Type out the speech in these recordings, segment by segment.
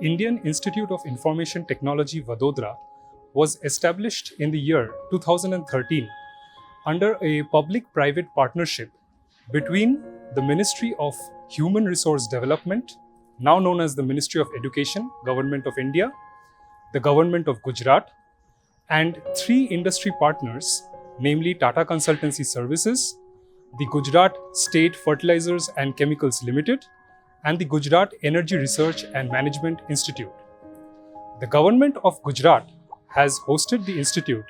Indian Institute of Information Technology, Vadodara, was established in the year 2013 under a public-private partnership between the Ministry of Human Resource Development, now known as the Ministry of Education, Government of India, the Government of Gujarat, and three industry partners, namely Tata Consultancy Services, the Gujarat State Fertilizers and Chemicals Limited, and the Gujarat Energy Research and Management Institute. The Government of Gujarat has hosted the institute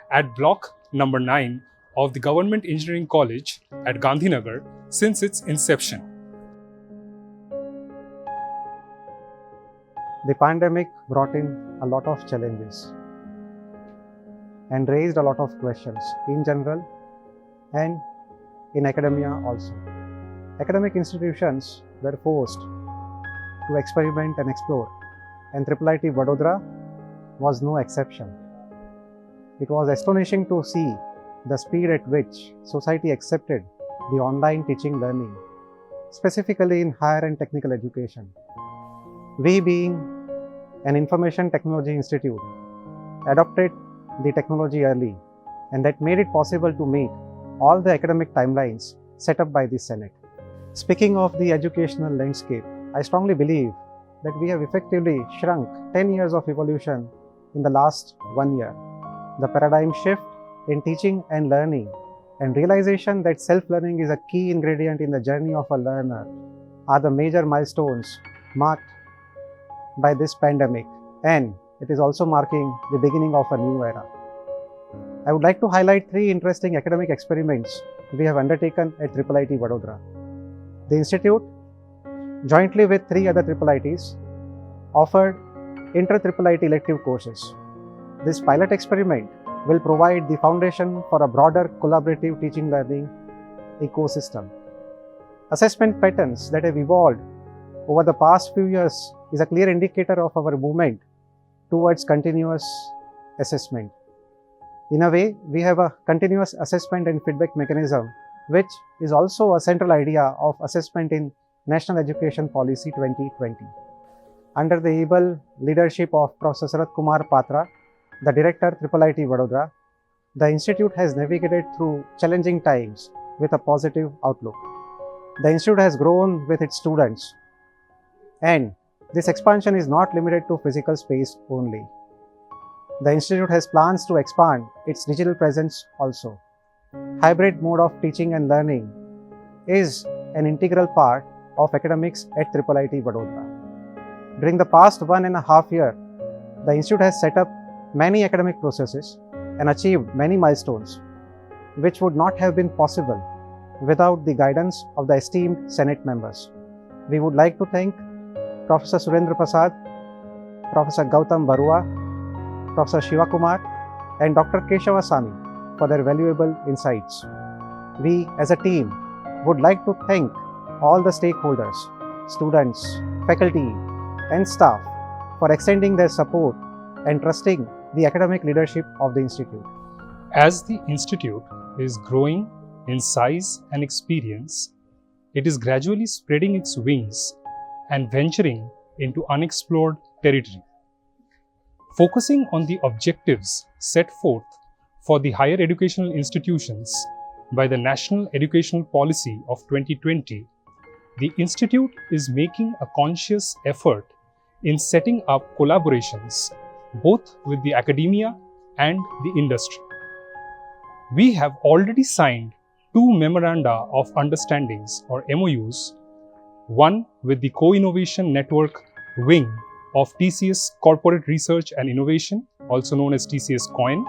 at block number 9 of the Government Engineering College at Gandhinagar since its inception. The pandemic brought in a lot of challenges and raised a lot of questions in general and in academia also. Academic institutions were forced to experiment and explore, and IIIT Vadodara was no exception. It was astonishing to see the speed at which society accepted the online teaching learning, specifically in higher and technical education. We, being an information technology institute, adopted the technology early, and that made it possible to meet all the academic timelines set up by the Senate. Speaking of the educational landscape, I strongly believe that we have effectively shrunk 10 years of evolution in the last 1 year. The paradigm shift in teaching and learning and realization that self-learning is a key ingredient in the journey of a learner are the major milestones marked by this pandemic, and it is also marking the beginning of a new era. I would like to highlight 3 interesting academic experiments we have undertaken at IIIT Vadodara. The institute, jointly with 3 other IIITs, offered inter-IIIT elective courses. This pilot experiment will provide the foundation for a broader collaborative teaching learning ecosystem. Assessment patterns that have evolved over the past few years is a clear indicator of our movement towards continuous assessment. In a way, we have a continuous assessment and feedback mechanism, which is also a central idea of assessment in National Education Policy 2020. Under the able leadership of Professor Sarath Kumar Patra, the Director, IIIT Vadodara, the Institute has navigated through challenging times with a positive outlook. The Institute has grown with its students, and this expansion is not limited to physical space only. The Institute has plans to expand its digital presence also. Hybrid mode of teaching and learning is an integral part of academics at IIIT Vadodara. During the past 1.5 years, the Institute has set up many academic processes and achieved many milestones, which would not have been possible without the guidance of the esteemed Senate members. We would like to thank Professor Surendra Prasad, Professor Gautam Barua, Professor Shiva Kumar, and Dr. Keshava Sami for their valuable insights. We as a team would like to thank all the stakeholders, students, faculty, and staff for extending their support and trusting the academic leadership of the Institute. As the Institute is growing in size and experience, it is gradually spreading its wings and venturing into unexplored territory. Focusing on the objectives set forth for the higher educational institutions by the National Educational Policy of 2020, the Institute is making a conscious effort in setting up collaborations both with the academia and the industry. We have already signed 2 Memoranda of Understandings or MOUs, one with the Co-Innovation Network wing of TCS Corporate Research and Innovation, also known as TCS COIN,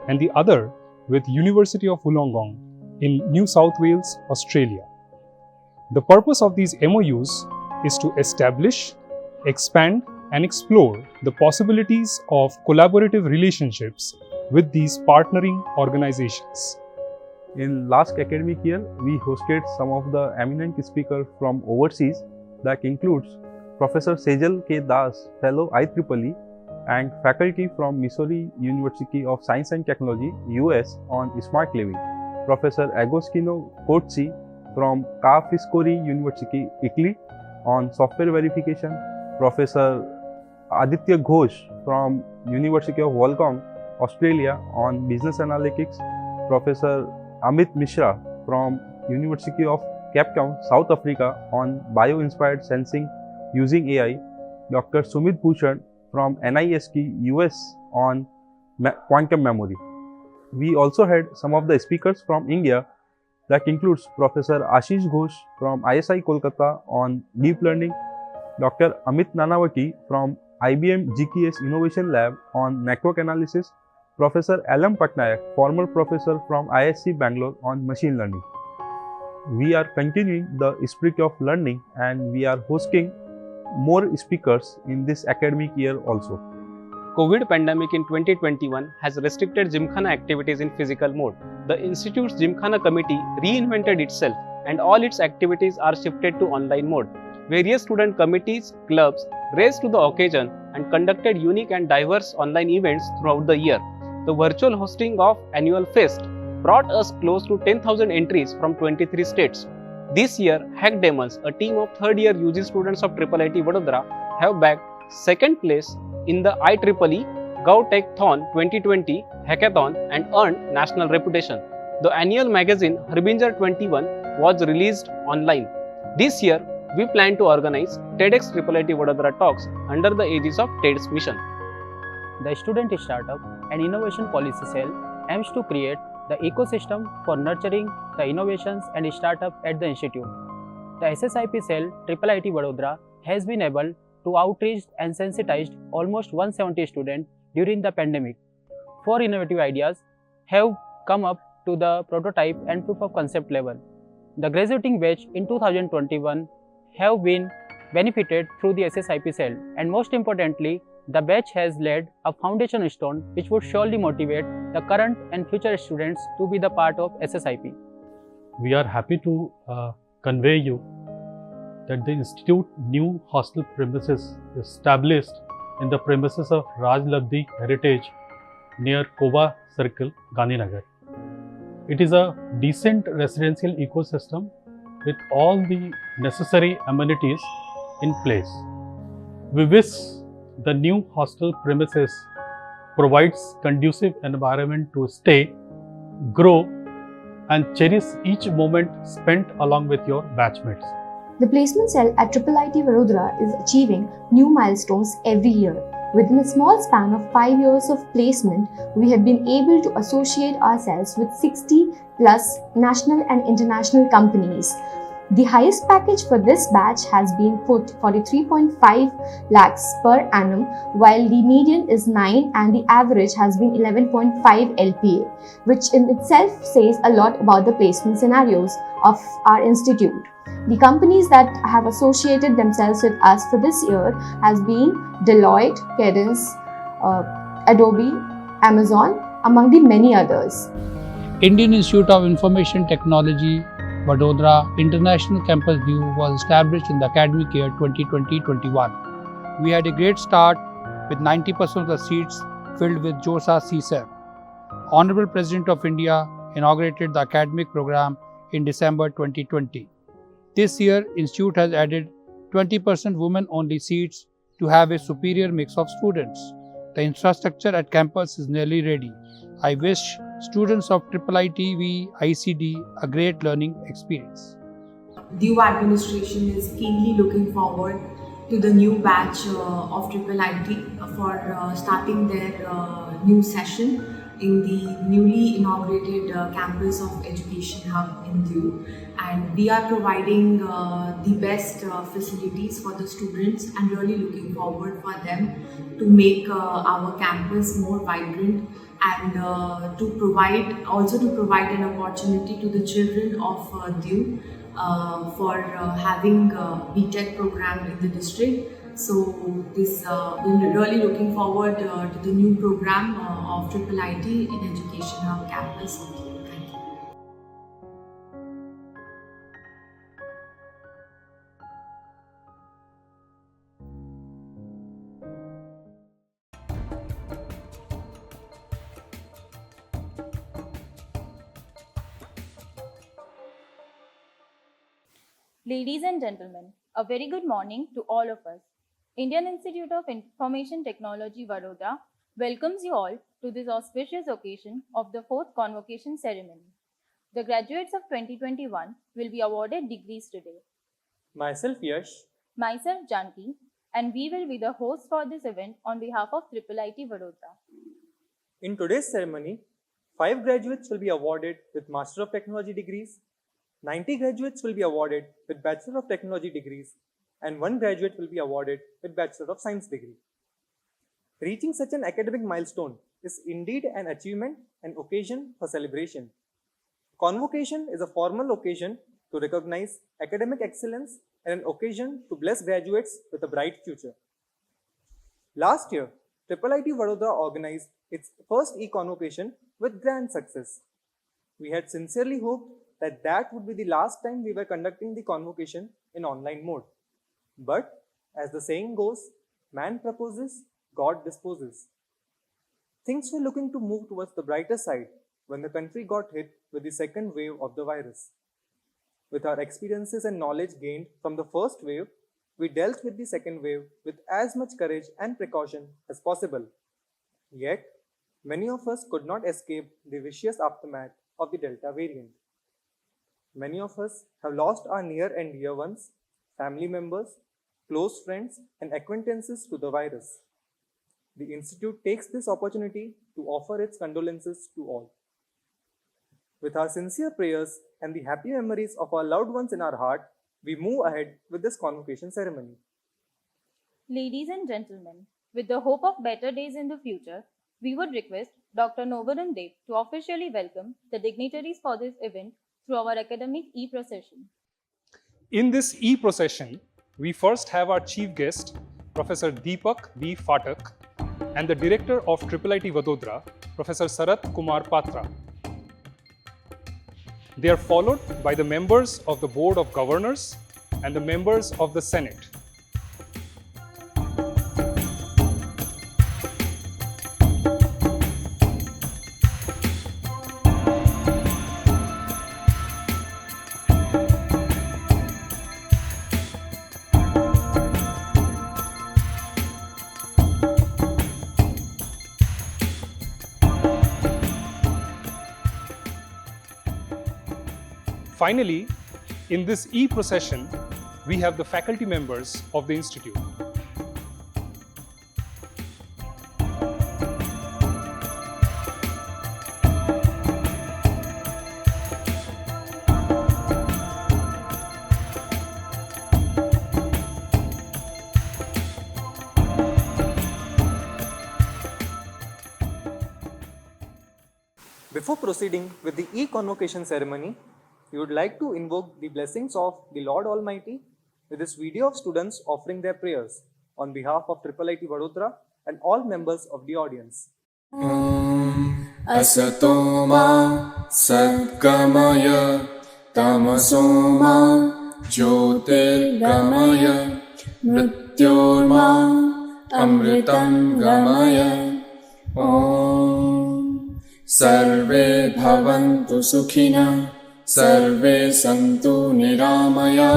and the other with University of Wollongong in New South Wales, Australia. The purpose of these MOUs is to establish, expand, and explore the possibilities of collaborative relationships with these partnering organizations. In last academic year, we hosted some of the eminent speakers from overseas that includes Professor Sejal K. Das, Fellow IEEE, and faculty from Missouri University of Science and Technology, US on Smart Living. Professor Agostino Corsi from Ca' Foscari University, Italy on software verification. Professor Aditya Ghosh from University of Wollongong, Australia on Business Analytics, Professor Amit Mishra from University of Cape Town, South Africa on Bio-Inspired Sensing using AI, Dr. Sumit Bhushan from NIST US on quantum memory. We also had some of the speakers from India that includes Professor Ashish Ghosh from ISI Kolkata on deep learning, Dr. Amit Nanavati from IBM GKS Innovation Lab on network analysis, Professor Alam Patnaik, former professor from ISC Bangalore on machine learning. We are continuing the spirit of learning and we are hosting more speakers in this academic year also. COVID pandemic in 2021 has restricted Gymkhana activities in physical mode. The Institute's Gymkhana committee reinvented itself and all its activities are shifted to online mode. Various student committees, clubs raised to the occasion and conducted unique and diverse online events throughout the year. The virtual hosting of annual fest brought us close to 10,000 entries from 23 states. This year, Hack Demons, a team of third-year UG students of IIIT Vadodara, have bagged second place in the IEEE GovTechthon 2020 Hackathon and earned national reputation. The annual magazine Harbinger 21 was released online. This year, we plan to organize TEDx IIIT Vadodara talks under the aegis of TED's mission. The Student Startup and Innovation Policy Cell aims to create the ecosystem for nurturing the innovations and startups at the Institute. The SSIP cell IIIT Vadodara has been able to outreach and sensitize almost 170 students during the pandemic. 4 innovative ideas have come up to the prototype and proof of concept level. The graduating batch in 2021 have been benefited through the SSIP cell, and most importantly, the batch has laid a foundation stone which would surely motivate the current and future students to be the part of SSIP. We are happy to convey you that the Institute new hostel premises is established in the premises of Raj Labdi Heritage near Koba Circle, Gandhinagar. It is a decent residential ecosystem with all the necessary amenities in place. We wish the new hostel premises provides conducive environment to stay, grow and cherish each moment spent along with your batchmates. The placement cell at IIIT Vadodara is achieving new milestones every year. Within a small span of 5 years of placement, we have been able to associate ourselves with 60 plus national and international companies. The highest package for this batch has been put 43.5 lakhs per annum, while the median is 9 and the average has been 11.5 LPA, which in itself says a lot about the placement scenarios of our institute. The companies that have associated themselves with us for this year has been Deloitte, Cadence, Adobe, Amazon, among the many others. Indian Institute of Information Technology, Vadodara International Campus View was established in the academic year 2020-21. We had a great start with 90% of the seats filled with JOSA CSEP. Honorable President of India inaugurated the academic program in December 2020. This year, Institute has added 20% women-only seats to have a superior mix of students. The infrastructure at campus is nearly ready. I wish students of IIIT ICD a great learning experience. DU administration is keenly looking forward to the new batch of IIIT for starting their new session in the newly inaugurated campus of Education Hub in DU, and we are providing the best facilities for the students and really looking forward for them to make our campus more vibrant and to provide an opportunity to the children of DU for having BTech program in the district. So we're really looking forward to the new program of IIIT in Education Hub campus. Thank you. Ladies and gentlemen, a very good morning to all of us. Indian Institute of Information Technology, Vadodara welcomes you all to this auspicious occasion of the 4th convocation ceremony. The graduates of 2021 will be awarded degrees today. Myself Yash. Myself Janki, and we will be the hosts for this event on behalf of IIIT Vadodara. In today's ceremony, 5 graduates will be awarded with Master of Technology degrees, 90 graduates will be awarded with Bachelor of Technology degrees, and 1 graduate will be awarded with Bachelor of Science degree. Reaching such an academic milestone is indeed an achievement and occasion for celebration. Convocation is a formal occasion to recognize academic excellence and an occasion to bless graduates with a bright future. Last year, IIIT Vadodara organized its first e-convocation with grand success. We had sincerely hoped that would be the last time we were conducting the convocation in online mode. But as the saying goes, man proposes, God disposes. Things were looking to move towards the brighter side when the country got hit with the second wave of the virus. With our experiences and knowledge gained from the first wave, we dealt with the second wave with as much courage and precaution as possible. Yet, many of us could not escape the vicious aftermath of the Delta variant. Many of us have lost our near and dear ones, family members, close friends, and acquaintances to the virus. The Institute takes this opportunity to offer its condolences to all. With our sincere prayers and the happy memories of our loved ones in our heart, we move ahead with this convocation ceremony. Ladies and gentlemen, with the hope of better days in the future, we would request Dr. Novaran Dev to officially welcome the dignitaries for this event through our academic e-procession. In this e-procession, we first have our chief guest, Professor Deepak B. Phatak, and the director of IIIT Vadodara, Professor Sarat Kumar Patra. They are followed by the members of the Board of Governors and the members of the Senate. Finally, in this e-procession, we have the faculty members of the Institute. Before proceeding with the e-convocation ceremony, we would like to invoke the blessings of the Lord Almighty with this video of students offering their prayers on behalf of IIIT Vadodara and all members of the audience. Asato ma sadgamaya tamaso ma jyotirgamaya mrityorma amritam gamaya. Om Sarve bhavantu sukhina Sarve santu niramaya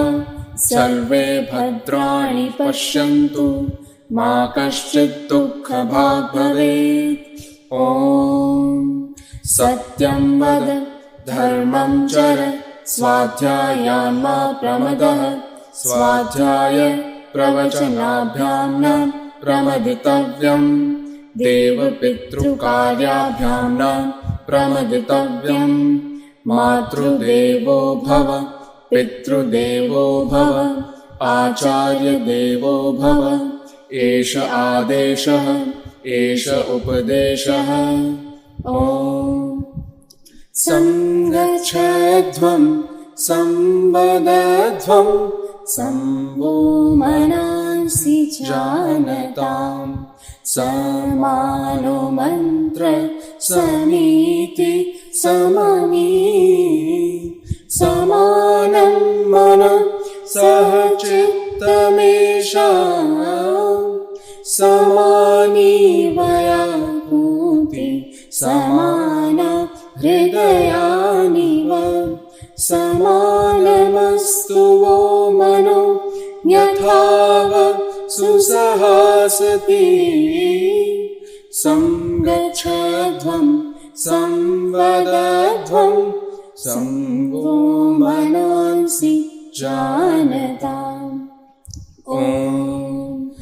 Sarve bhadrani pashyantu ma kaschit dukkha bhag bhavet. Om Satyam vada dharmam chara Swadhyayan ma pramadah Swadhyaya pravachanabhyam na pramaditavyam Deva pitru karyabhyam na pramaditavyam Matrudevo bhava Pitrudevo bhava Acharya devo bhava Esha adeshaha Esha upadeshaha. Om Samgachadvam Sambadadvam Sambho manasi janatam Samano mantra samiti samani Samanam mana sahachittamesham Samani vayakuti samana hridayaniva Samanamastu vo mano Yathava सुसहासति संगच्छध्वं संवदध्वं संवो मनसि जानताम् Om.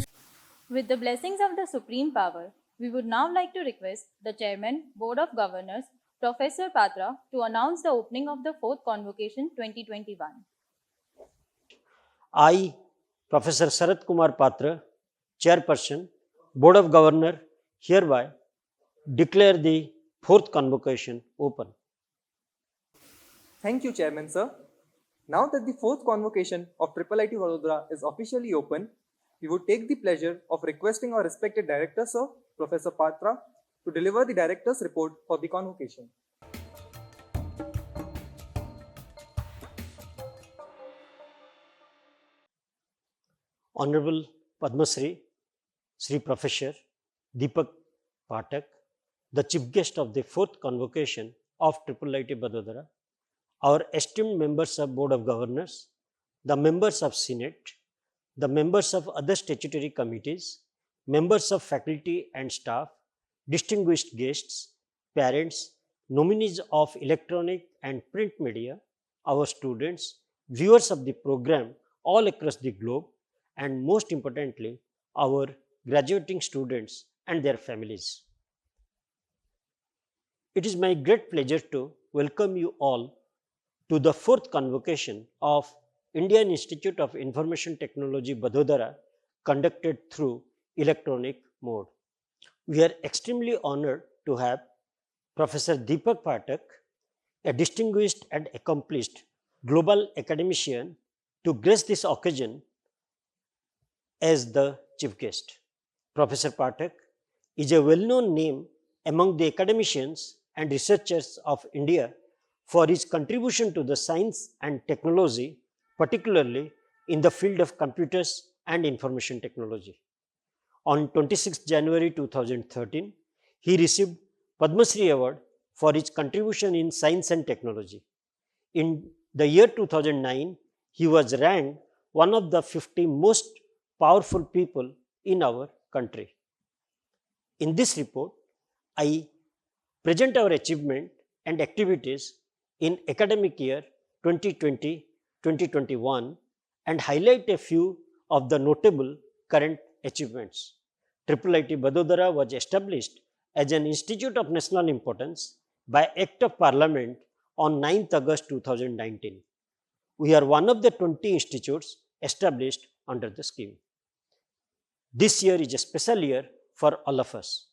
With the blessings of the Supreme Power, we would now like to request the Chairman, Board of Governors, Professor Patra, to announce the opening of the 4th Convocation 2021. I, Professor Sarath Kumar Patra, Chairperson, Board of Governors, hereby declare the 4th Convocation open. Thank you, Chairman, sir. Now that the 4th Convocation of IIIT Vadodara is officially open, we would take the pleasure of requesting our respected Director, sir, Professor Patra, to deliver the Director's report for the Convocation. Honorable Padma Shri, Shri Professor Deepak Pathak, the Chief Guest of the 4th Convocation of IIIT Vadodara, our esteemed members of Board of Governors, the members of Senate, the members of other statutory committees, members of faculty and staff, distinguished guests, parents, nominees of electronic and print media, our students, viewers of the program all across the globe, and most importantly, our graduating students and their families. It is my great pleasure to welcome you all to the 4th Convocation of Indian Institute of Information Technology, Vadodara, conducted through electronic mode. We are extremely honored to have Professor Deepak Pathak, a distinguished and accomplished global academician, to grace this occasion as the chief guest. Professor Pathak is a well-known name among the academicians and researchers of India for his contribution to the science and technology, particularly in the field of computers and information technology. On 26 January 2013, he received Padma Shri Award for his contribution in science and technology. In the year 2009, he was ranked one of the 50 most powerful people in our country. In this report, I present our achievement and activities in academic year 2020-2021 and highlight a few of the notable current achievements. IIIT Vadodara was established as an institute of national importance by Act of Parliament on 9th August 2019. We are one of the 20 institutes established under the scheme. This year is a special year for all of us.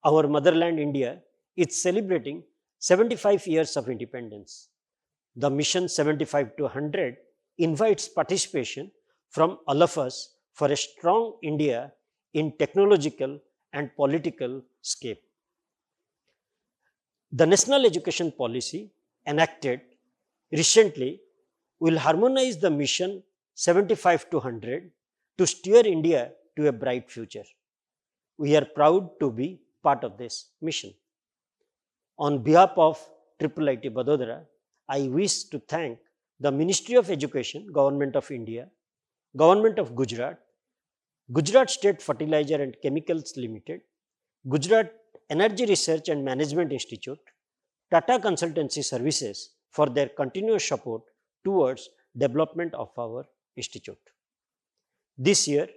Our motherland India is celebrating 75 years of independence. The mission 75 to 100 invites participation from all of us for a strong India in technological and political scape. The National Education Policy enacted recently will harmonize the mission 75 to 100 to steer India to a bright future. We are proud to be part of this mission. On behalf of IIIT Vadodara, I wish to thank the Ministry of Education, Government of India, Government of Gujarat, Gujarat State Fertilizer and Chemicals Limited, Gujarat Energy Research and Management Institute, Tata Consultancy Services for their continuous support towards development of our institute. This year,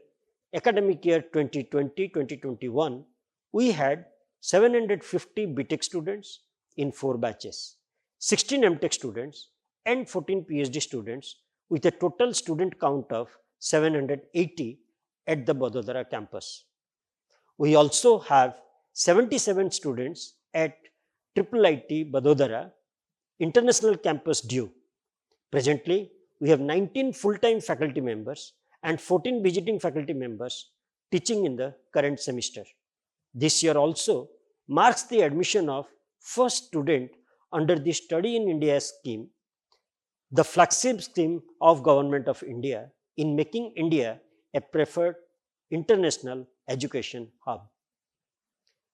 academic year 2020-2021, we had 750 BTech students in 4 batches, 16 MTech students and 14 PhD students with a total student count of 780 at the Vadodara campus. We also have 77 students at IIIT Vadodara International Campus DU. Presently, we have 19 full-time faculty members and 14 visiting faculty members teaching in the current semester. This year also marks the admission of first student under the Study in India scheme, the flagship scheme of Government of India in making India a preferred international education hub.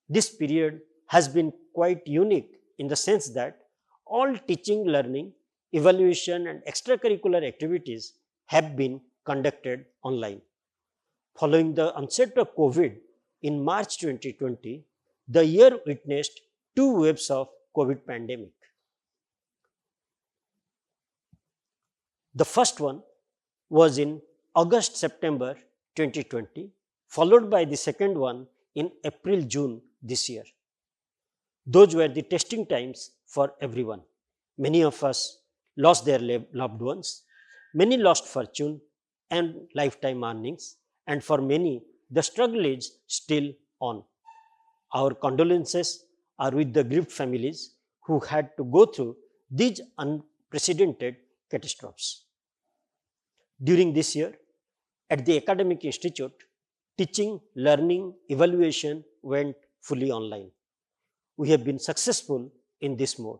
This period has been quite unique in the sense that all teaching, learning, evaluation and extracurricular activities have been conducted online. Following the onset of COVID in March 2020, the year witnessed two waves of COVID pandemic. The first one was in August-September 2020, followed by the second one in April-June this year. Those were the testing times for everyone. Many of us lost their loved ones, many lost fortune and lifetime earnings, and for many, the struggle is still on. Our condolences are with the grieved families who had to go through these unprecedented catastrophes. During this year, at the Academic Institute, teaching, learning, evaluation went fully online. We have been successful in this mode.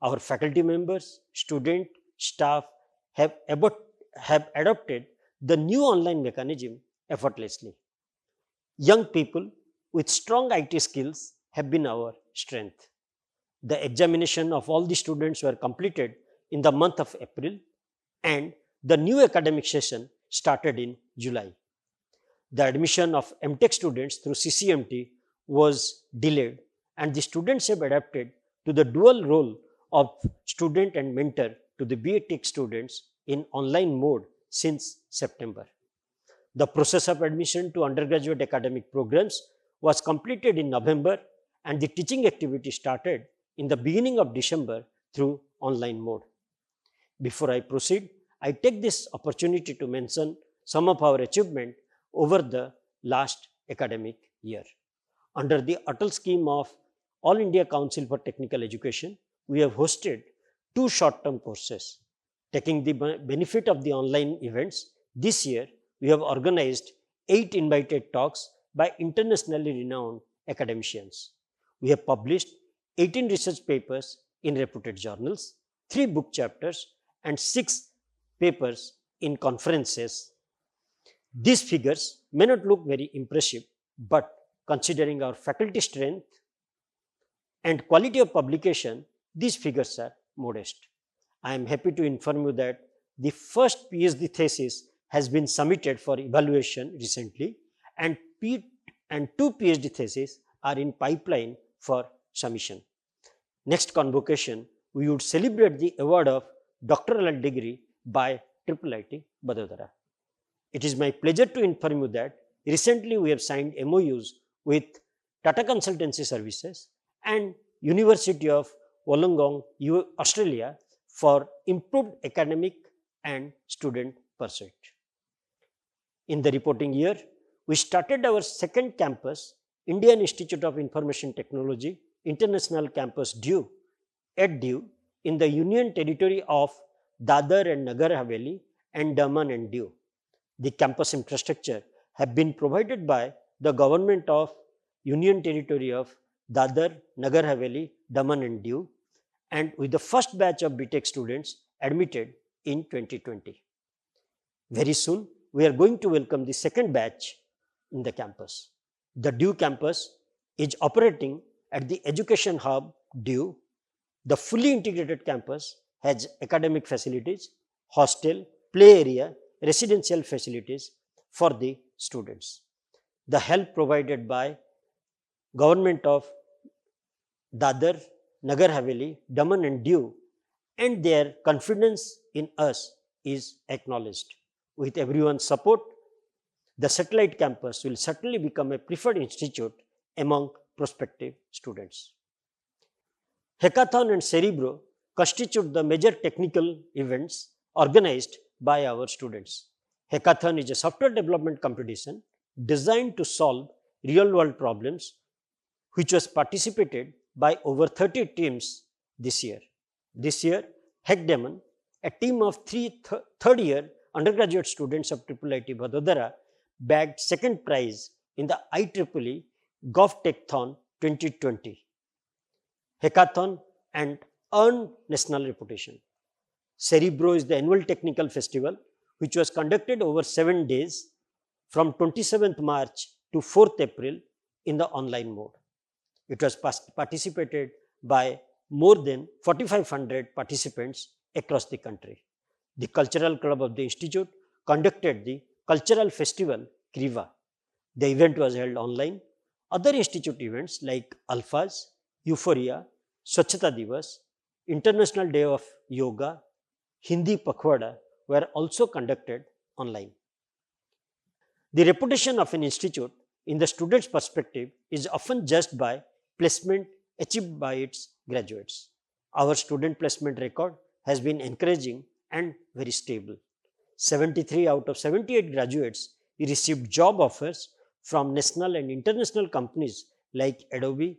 Our faculty members, students, staff have adopted the new online mechanism effortlessly. Young people with strong IT skills have been our strength. The examination of all the students were completed in the month of April, and the new academic session started in July. The admission of MTech students through CCMT was delayed, and the students have adapted to the dual role of student and mentor to the BA Tech students in online mode since September. The process of admission to undergraduate academic programs was completed in November, and the teaching activity started in the beginning of December through online mode. Before I proceed, I take this opportunity to mention some of our achievements over the last academic year. Under the Atal scheme of All India Council for Technical Education, we have hosted 2 short-term courses. Taking the benefit of the online events, this year we have organized 8 invited talks by internationally renowned academicians. We have published 18 research papers in reputed journals, 3 book chapters, and 6 papers in conferences. These figures may not look very impressive, but considering our faculty strength and quality of publication, these figures are modest. I am happy to inform you that the first PhD thesis has been submitted for evaluation recently, and 2 PhD theses are in pipeline for submission. Next convocation, we would celebrate the award of doctoral degree by IIIT Vadodara. It is my pleasure to inform you that recently we have signed MOUs with Tata Consultancy Services and University of Wollongong, Australia for improved academic and student pursuit. In the reporting year, we started our second campus, Indian Institute of Information Technology, International Campus DIU, at DIU, in the Union Territory of Dadar and Nagar Haveli and Daman and Diu. The campus infrastructure have been provided by the Government of Union Territory of Dadar, Nagar Haveli, Daman and Diu, and with the first batch of BTech students admitted in 2020. Very soon, we are going to welcome the second batch in the campus. The DIU campus is operating at the Education Hub DIU. The fully integrated campus has academic facilities, hostel, play area, residential facilities for the students. The help provided by Government of Dadar, Nagar Haveli, Daman and Diu, and their confidence in us is acknowledged. With everyone's support, the satellite campus will certainly become a preferred institute among prospective students. Hackathon and Cerebro constitute the major technical events organized by our students. Hackathon is a software development competition designed to solve real-world problems, which was participated by over 30 teams this year. This year, Hackdemon, a team of 3 third-year undergraduate students of IIIT Vadodara, bagged second prize in the IEEE GovTechthon 2020 hackathon and earned national reputation. Cerebro is the annual technical festival which was conducted over 7 days from 27th March to 4th April in the online mode. It was participated by more than 4,500 participants across the country. The Cultural Club of the Institute conducted the cultural festival Kriva. The event was held online. Other institute events like Alphas, Euphoria, Swachhata Divas, International Day of Yoga, Hindi Pakhwada were also conducted online. The reputation of an institute in the student's perspective is often judged by placement achieved by its graduates. Our student placement record has been encouraging and very stable. 73 out of 78 graduates received job offers from national and international companies like Adobe,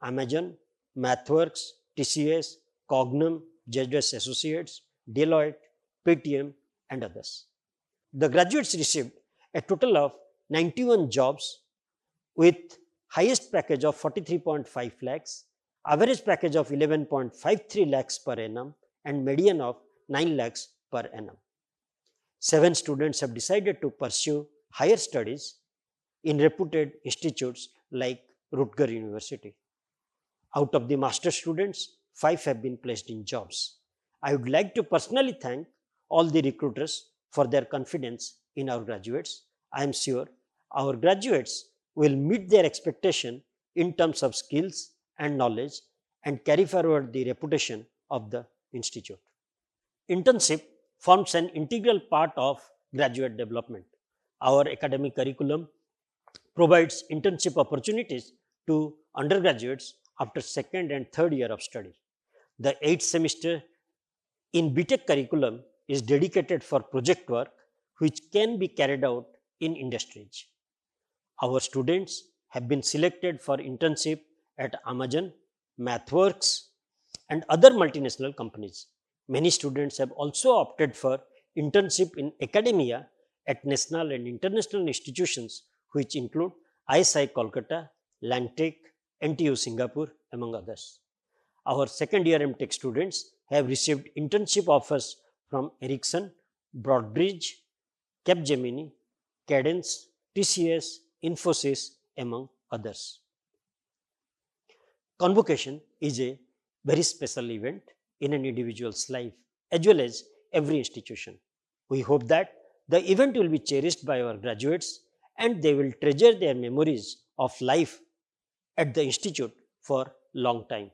Amazon, MathWorks, TCS, Cognum, JS Associates, Deloitte, Paytm, and others. The graduates received a total of 91 jobs with highest package of 43.5 lakhs, average package of 11.53 lakhs per annum, and median of 9 lakhs per annum. 7 students have decided to pursue higher studies in reputed institutes like Rutgers University. Out of the master students, 5 have been placed in jobs. I would like to personally thank all the recruiters for their confidence in our graduates. I am sure our graduates will meet their expectation in terms of skills and knowledge and carry forward the reputation of the institute. Internship forms an integral part of graduate development. Our academic curriculum provides internship opportunities to undergraduates after second and third year of study. The 8th semester in BTech curriculum is dedicated for project work which can be carried out in industries. Our students have been selected for internship at Amazon, MathWorks, and other multinational companies. Many students have also opted for internship in academia at national and international institutions which include ISI Kolkata, Langtech, NTU Singapore, among others. Our second year MTech students have received internship offers from Ericsson, Broadbridge, Capgemini, Cadence, TCS, Infosys, among others. Convocation is a very special event in an individual's life as well as every institution. We hope that the event will be cherished by our graduates and they will treasure their memories of life at the institute for long time.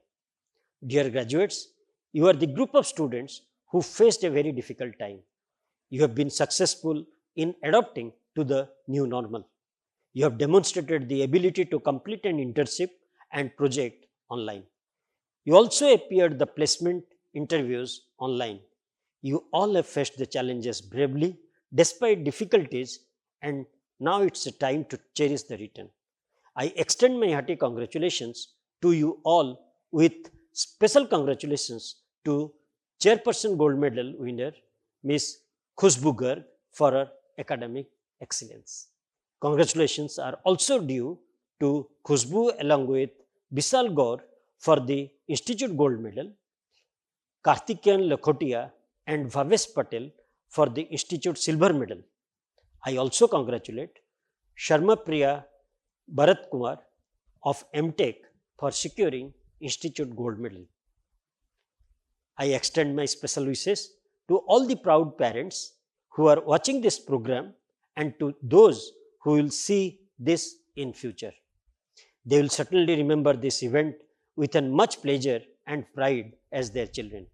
Dear graduates, you are the group of students who faced a very difficult time. You have been successful in adapting to the new normal. You have demonstrated the ability to complete an internship and project online. You also appeared the placement interviews online. You all have faced the challenges bravely despite difficulties, and now it's a time to cherish the return. I extend my hearty congratulations to you all with special congratulations to Chairperson Gold Medal winner Ms. Khushbu Garg for her academic excellence. Congratulations are also due to Khushbu along with Vishal Gaur for the Institute Gold Medal, Karthikeyan Lakhotia and Bhavesh Patel for the Institute Silver Medal. I also congratulate Sharma Priya Bharat Kumar of MTech for securing Institute Gold Medal. I extend my special wishes to all the proud parents who are watching this program and to those who will see this in future. They will certainly remember this event with much pleasure and pride as their children.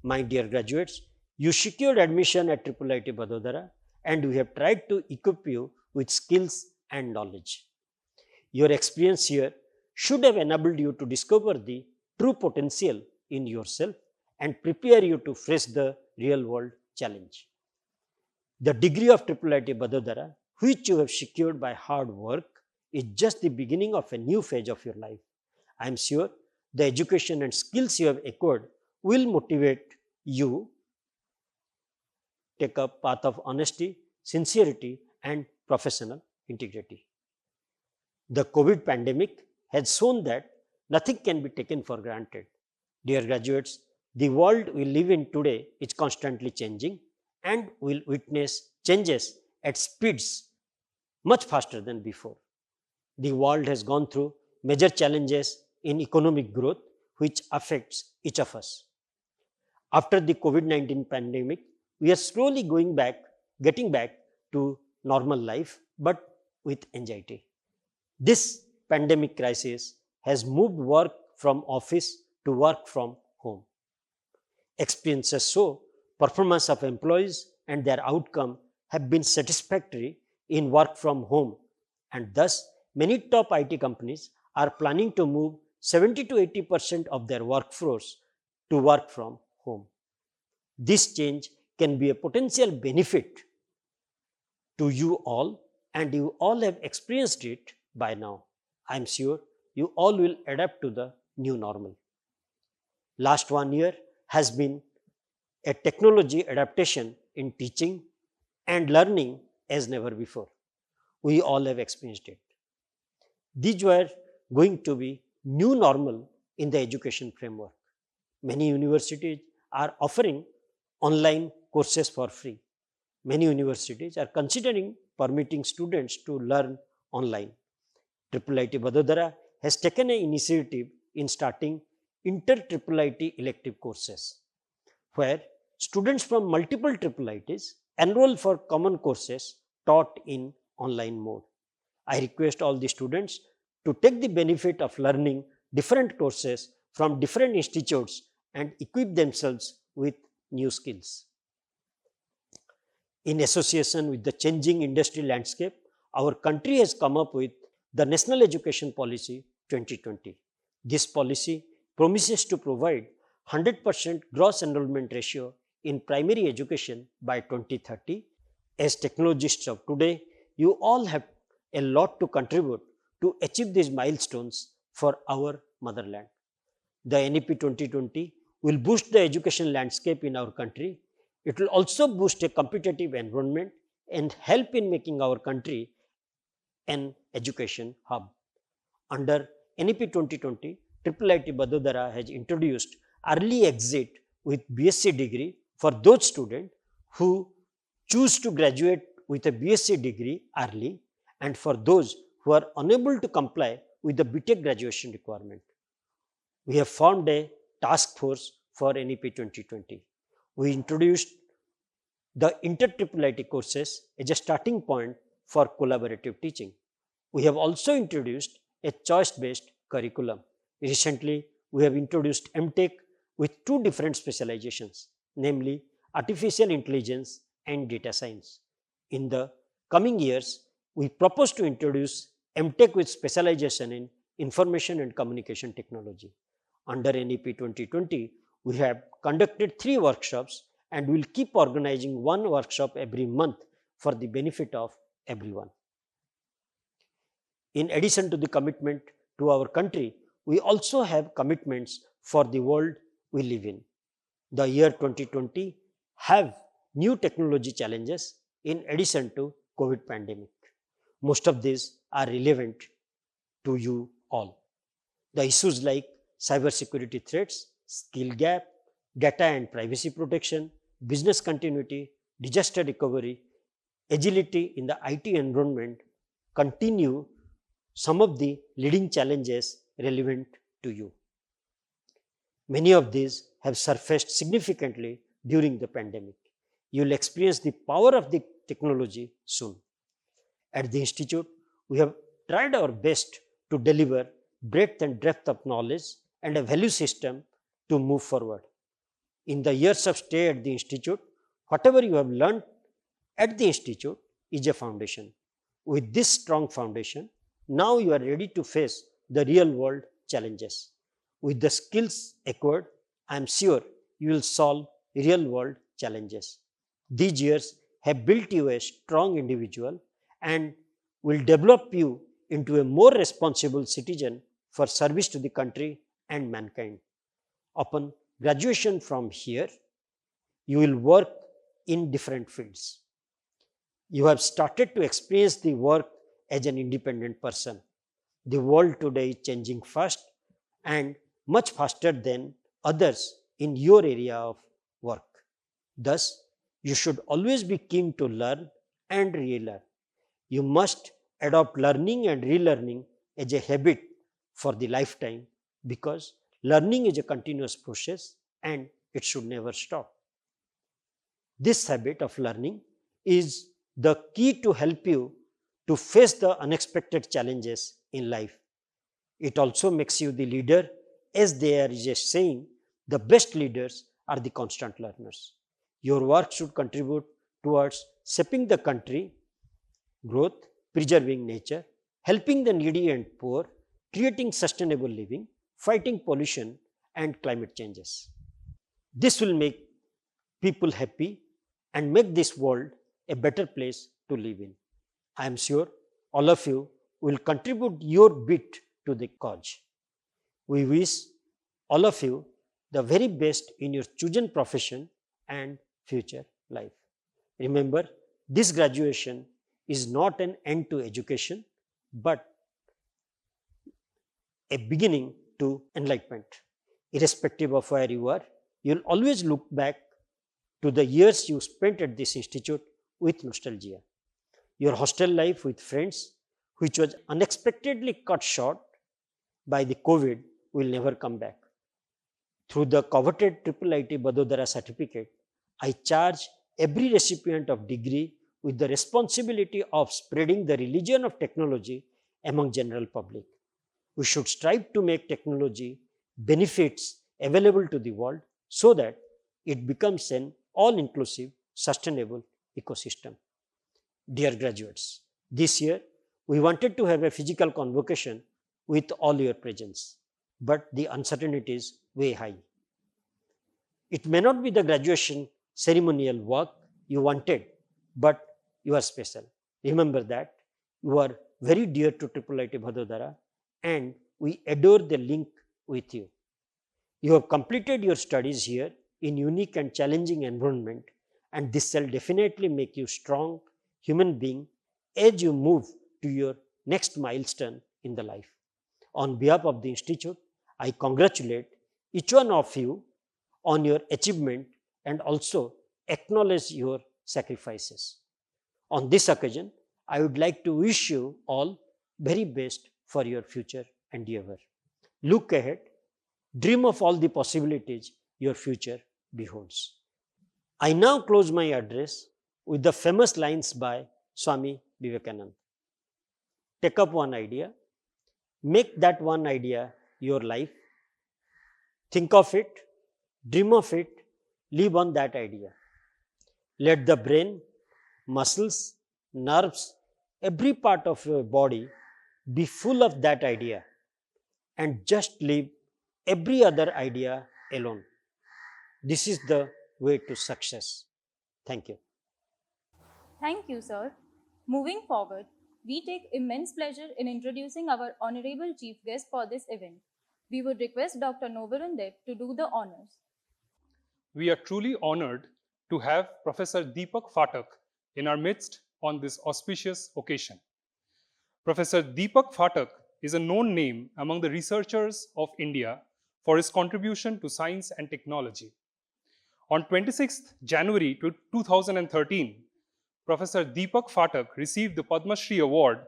My dear graduates, you secured admission at IIIT Vadodara and we have tried to equip you with skills and knowledge. Your experience here should have enabled you to discover the true potential in yourself and prepare you to face the real world challenge. The degree of IIIT Vadodara, which you have secured by hard work, is just the beginning of a new phase of your life. I am sure the education and skills you have acquired will motivate you take a path of honesty, sincerity, and professional integrity. The COVID pandemic has shown that nothing can be taken for granted. Dear graduates, the world we live in today is constantly changing and will witness changes at speeds much faster than before. The world has gone through major challenges in economic growth which affects each of us. After the COVID-19 pandemic, we are slowly getting back to normal life but with anxiety. This pandemic crisis has moved work from office to work from home. Experiences show performance of employees and their outcome have been satisfactory in work from home, and thus many top IT companies are planning to move 70 to 80% of their workforce to work from home. This change can be a potential benefit to you all, and you all have experienced it by now. I am sure you all will adapt to the new normal. Last 1 year has been a technology adaptation in teaching and learning as never before. We all have experienced it. These were going to be new normal in the education framework. Many universities are offering online courses for free. Many universities are considering permitting students to learn online. IIIT Vadodara has taken an initiative in starting inter-IIIT elective courses, where students from multiple IIITs enroll for common courses taught in online mode. I request all the students to take the benefit of learning different courses from different institutes and equip themselves with new skills. In association with the changing industry landscape, our country has come up with the National Education Policy 2020. This policy promises to provide 100% gross enrollment ratio in primary education by 2030. As technologists of today, you all have a lot to contribute to achieve these milestones for our motherland. The NEP 2020 will boost the education landscape in our country. It will also boost a competitive environment and help in making our country an education hub. Under NEP 2020, IIIT Vadodara has introduced early exit with BSc degree for those students who choose to graduate with a BSc degree early, and for those who are unable to comply with the BTech graduation requirement. We have formed a task force for NEP 2020. We introduced the inter-IIIT courses as a starting point for collaborative teaching. We have also introduced a choice-based curriculum. Recently, we have introduced MTech with 2 different specializations, namely Artificial Intelligence and Data Science. In the coming years, we propose to introduce MTech with specialization in Information and Communication Technology. Under NEP 2020, we have conducted 3 workshops and will keep organizing 1 workshop every month for the benefit of everyone. In addition to the commitment to our country, we also have commitments for the world we live in. The year 2020 have new technology challenges in addition to COVID pandemic. Most of these are relevant to you all. The issues like cybersecurity threats, skill gap, data and privacy protection, business continuity, disaster recovery, agility in the IT environment continue some of the leading challenges relevant to you. Many of these have surfaced significantly during the pandemic. You will experience the power of the technology soon. At the Institute, we have tried our best to deliver breadth and depth of knowledge and a value system to move forward. In the years of stay at the Institute, whatever you have learned at the Institute is a foundation. With this strong foundation, now you are ready to face the real world challenges. With the skills acquired, I am sure you will solve real world challenges. These years have built you a strong individual and will develop you into a more responsible citizen for service to the country and mankind. Upon graduation from here, you will work in different fields. You have started to experience the work as an independent person. The world today is changing fast and much faster than others in your area of work. Thus, you should always be keen to learn and relearn. You must adopt learning and relearning as a habit for the lifetime, because learning is a continuous process and it should never stop. This habit of learning is the key to help you to face the unexpected challenges in life. It also makes you the leader, as there is a saying, the best leaders are the constant learners. Your work should contribute towards shaping the country, growth, preserving nature, helping the needy and poor, creating sustainable living, fighting pollution and climate changes. This will make people happy and make this world a better place to live in. I am sure all of you will contribute your bit to the cause. We wish all of you the very best in your chosen profession and future life. Remember, this graduation is not an end to education, but a beginning to enlightenment. Irrespective of where you are, you will always look back to the years you spent at this institute with nostalgia. Your hostel life with friends, which was unexpectedly cut short by the COVID, will never come back. Through the coveted IIIT Vadodara certificate, I charge every recipient of degree with the responsibility of spreading the religion of technology among general public. We should strive to make technology benefits available to the world so that it becomes an all-inclusive, sustainable ecosystem. Dear graduates, this year we wanted to have a physical convocation with all your presence, but the uncertainty is way high. It may not be the graduation ceremonial work you wanted, but you are special. Remember that you are very dear to IIIT Vadodara and we adore the link with you. You have completed your studies here in unique and challenging environment, and this shall definitely make you strong human being as you move to your next milestone in the life. On behalf of the institute, I congratulate each one of you on your achievement and also acknowledge your sacrifices. On this occasion, I would like to wish you all very best for your future endeavor. Look ahead, dream of all the possibilities your future beholds. I now close my address with the famous lines by Swami Vivekananda. Take up one idea, make that one idea your life, think of it, dream of it, live on that idea. Let the brain, muscles, nerves, every part of your body be full of that idea and just leave every other idea alone. This is the way to success. Thank you. Thank you, sir. Moving forward, we take immense pleasure in introducing our honorable chief guest for this event. We would request Dr. Novarun Deb to do the honors. We are truly honored to have Professor Deepak Phatak in our midst on this auspicious occasion. Professor Deepak Phatak is a known name among the researchers of India for his contribution to science and technology. On 26th January 2013, Professor Deepak Phatak received the Padma Shri Award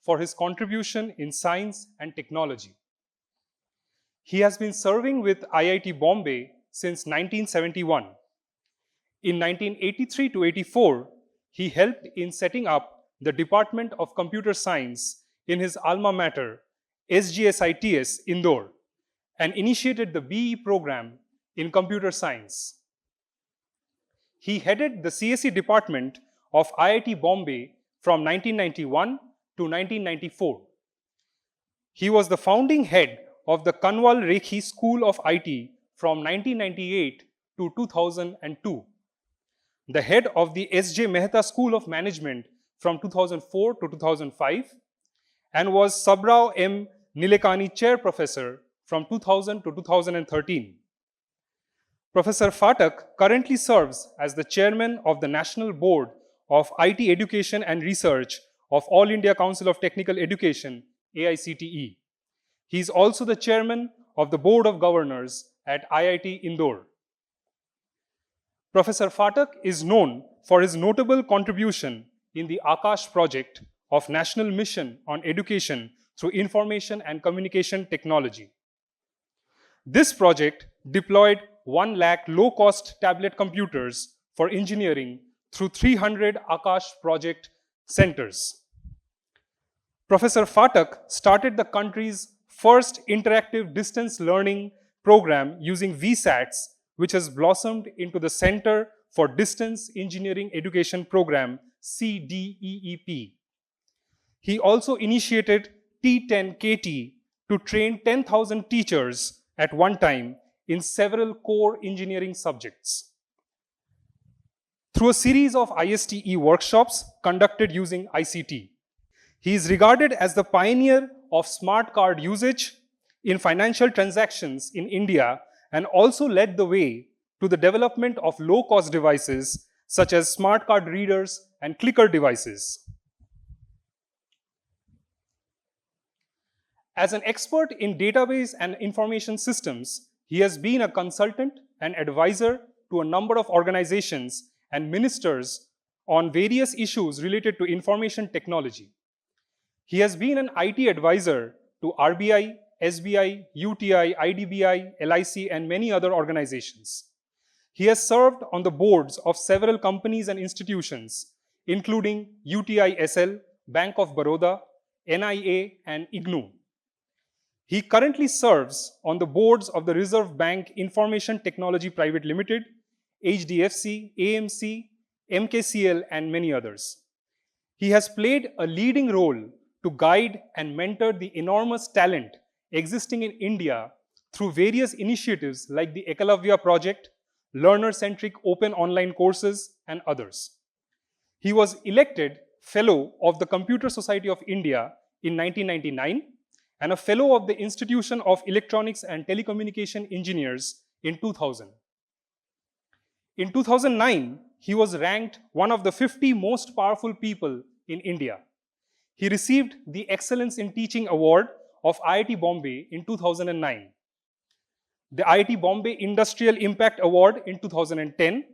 for his contribution in science and technology. He has been serving with IIT Bombay since 1971. In 1983 to 84, he helped in setting up the Department of Computer Science in his alma mater, SGSITS, Indore, and initiated the BE program in computer science. He headed the CSE department of IIT Bombay from 1991 to 1994. He was the founding head of the Kanwal Rekhi School of IT from 1998 to 2002, the head of the S.J. Mehta School of Management from 2004 to 2005, and was Sabrao M. Nilekani Chair Professor from 2000 to 2013. Professor Phatak currently serves as the Chairman of the National Board of IT Education and Research of All India Council of Technical Education, AICTE. He is also the Chairman of the Board of Governors at IIT Indore. Professor Phatak is known for his notable contribution in the Akash project of National Mission on Education through Information and Communication Technology. This project deployed 1 lakh low-cost tablet computers for engineering through 300 Akash project centers. Professor Phatak started the country's first interactive distance learning program using VSATs, which has blossomed into the Center for Distance Engineering Education Program, CDEEP. He also initiated T10KT to train 10,000 teachers at one time in several core engineering subjects. Through a series of ISTE workshops conducted using ICT, he is regarded as the pioneer of smart card usage in financial transactions in India and also led the way to the development of low-cost devices such as smart card readers and clicker devices. As an expert in database and information systems, he has been a consultant and advisor to a number of organizations and ministers on various issues related to information technology. He has been an IT advisor to RBI, SBI, UTI, IDBI, LIC, and many other organizations. He has served on the boards of several companies and institutions, including UTI SL, Bank of Baroda, NIA, and IGNOU. He currently serves on the boards of the Reserve Bank Information Technology Private Limited, HDFC, AMC, MKCL, and many others. He has played a leading role to guide and mentor the enormous talent existing in India through various initiatives like the Ekalavya project, learner-centric open online courses, and others. He was elected Fellow of the Computer Society of India in 1999 and a Fellow of the Institution of Electronics and Telecommunication Engineers in 2000. In 2009, he was ranked one of the 50 most powerful people in India. He received the Excellence in Teaching Award of IIT Bombay in 2009, the IIT Bombay Industrial Impact Award in 2010.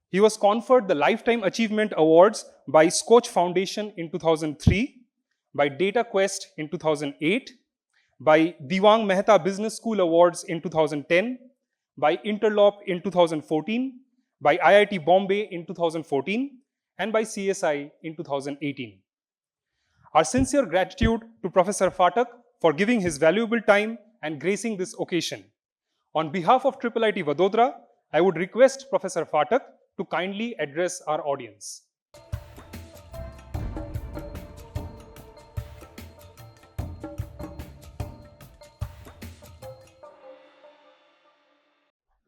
He was conferred the Lifetime Achievement Awards by Skoch Foundation in 2003, by DataQuest in 2008, by Diwang Mehta Business School Awards in 2010, by Interlop in 2014, by IIT Bombay in 2014, and by CSI in 2018. Our sincere gratitude to Professor Phatak for giving his valuable time and gracing this occasion. On behalf of IIIT Vadodara, I would request Professor Phatak to kindly address our audience.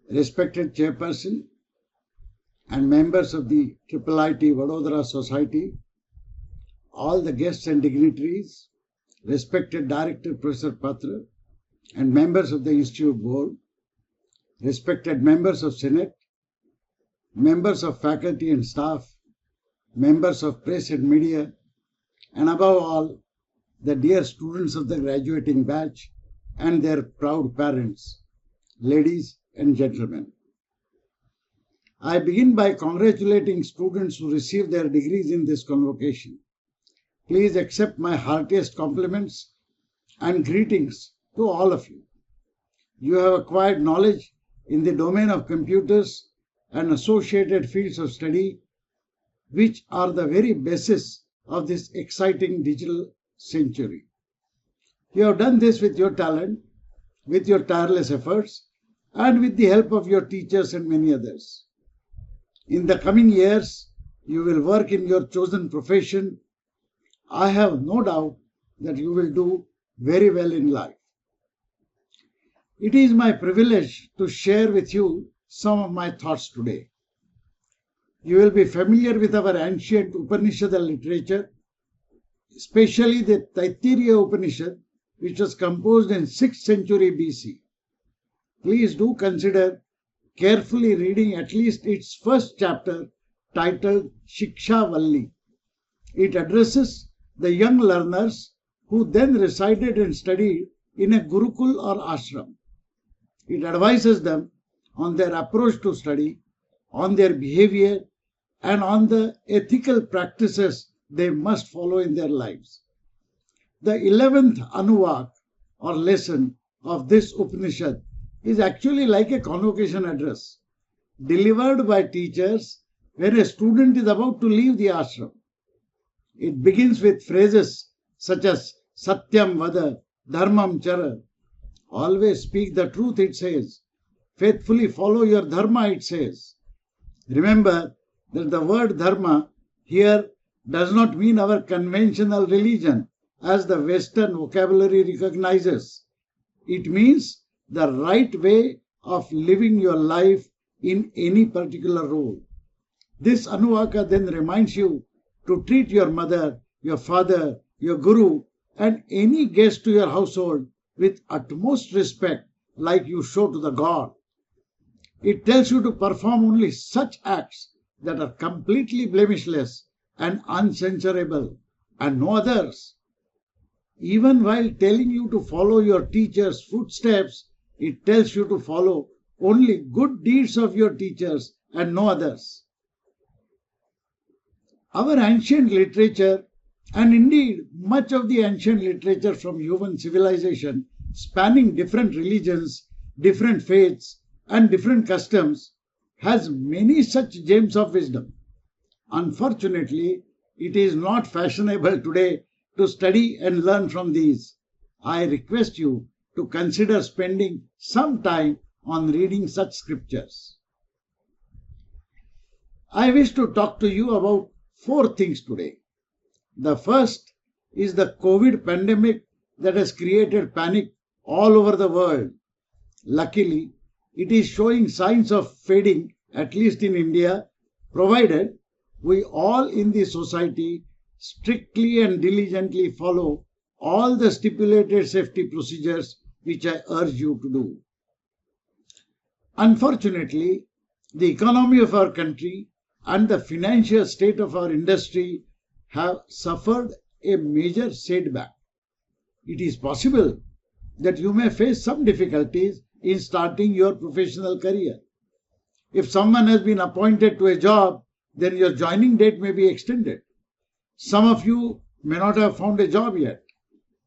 Respected Chairperson and members of the IIIT Vadodara Society, all the guests and dignitaries, respected Director Professor Patra, and members of the Institute Board, respected members of Senate, members of faculty and staff, members of press and media, and above all, the dear students of the graduating batch and their proud parents, ladies and gentlemen. I begin by congratulating students who received their degrees in this convocation. Please accept my heartiest compliments and greetings to all of you. You have acquired knowledge in the domain of computers and associated fields of study, which are the very basis of this exciting digital century. You have done this with your talent, with your tireless efforts, and with the help of your teachers and many others. In the coming years, you will work in your chosen profession. I have no doubt that you will do very well in life. It is my privilege to share with you some of my thoughts today. You will be familiar with our ancient Upanishadal literature, especially the Taittiriya Upanishad, which was composed in 6th century BC. Please do consider carefully reading at least its first chapter titled Shiksha Valli. It addresses the young learners who then resided and studied in a Gurukul or ashram. It advises them on their approach to study, on their behavior, and on the ethical practices they must follow in their lives. The 11th Anuvak or lesson of this Upanishad is actually like a convocation address delivered by teachers when a student is about to leave the ashram. It begins with phrases such as Satyam Vada, Dharmam Chara. Always speak the truth, it says. Faithfully follow your dharma, it says. Remember that the word dharma here does not mean our conventional religion as the Western vocabulary recognizes. It means the right way of living your life in any particular role. This Anuvaka then reminds you to treat your mother, your father, your guru, and any guest to your household with utmost respect, like you show to the God. It tells you to perform only such acts that are completely blemishless and uncensorable, and no others. Even while telling you to follow your teacher's footsteps, it tells you to follow only good deeds of your teachers and no others. Our ancient literature, and indeed much of the ancient literature from human civilization, spanning different religions, different faiths, and different customs, has many such gems of wisdom. Unfortunately, it is not fashionable today to study and learn from these. I request you to consider spending some time on reading such scriptures. I wish to talk to you about 4 things today. The first is the COVID pandemic that has created panic all over the world. Luckily, it is showing signs of fading, at least in India, provided we all in the society strictly and diligently follow all the stipulated safety procedures which I urge you to do. Unfortunately, the economy of our country and the financial state of our industry have suffered a major setback. It is possible that you may face some difficulties in starting your professional career. If someone has been appointed to a job, then your joining date may be extended. Some of you may not have found a job yet.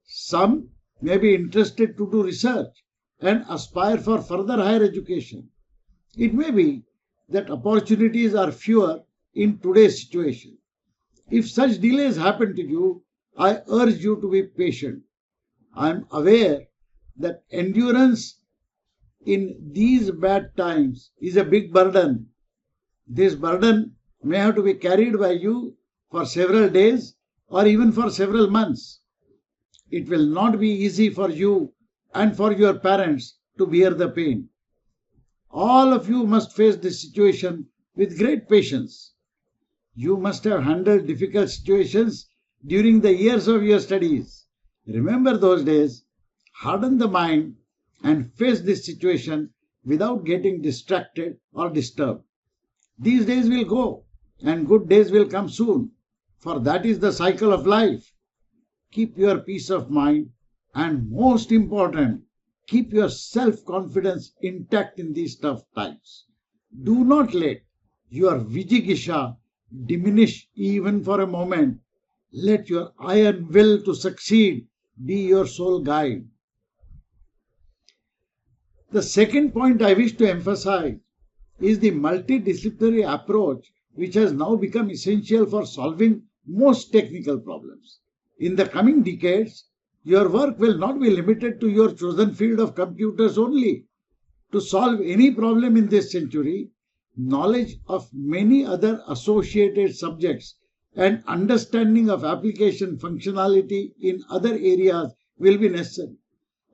Some may be interested to do research and aspire for further higher education. It may be that opportunities are fewer in today's situation. If such delays happen to you, I urge you to be patient. I am aware that endurance in these bad times is a big burden. This burden may have to be carried by you for several days or even for several months. It will not be easy for you and for your parents to bear the pain. All of you must face this situation with great patience. You must have handled difficult situations during the years of your studies. Remember those days, harden the mind and face this situation without getting distracted or disturbed. These days will go and good days will come soon, for that is the cycle of life. Keep your peace of mind and, most important, keep your self-confidence intact in these tough times. Do not let your Vijigisha diminish even for a moment. Let your iron will to succeed be your sole guide. The second point I wish to emphasize is the multidisciplinary approach which has now become essential for solving most technical problems. In the coming decades, your work will not be limited to your chosen field of computers only. To solve any problem in this century, knowledge of many other associated subjects and understanding of application functionality in other areas will be necessary.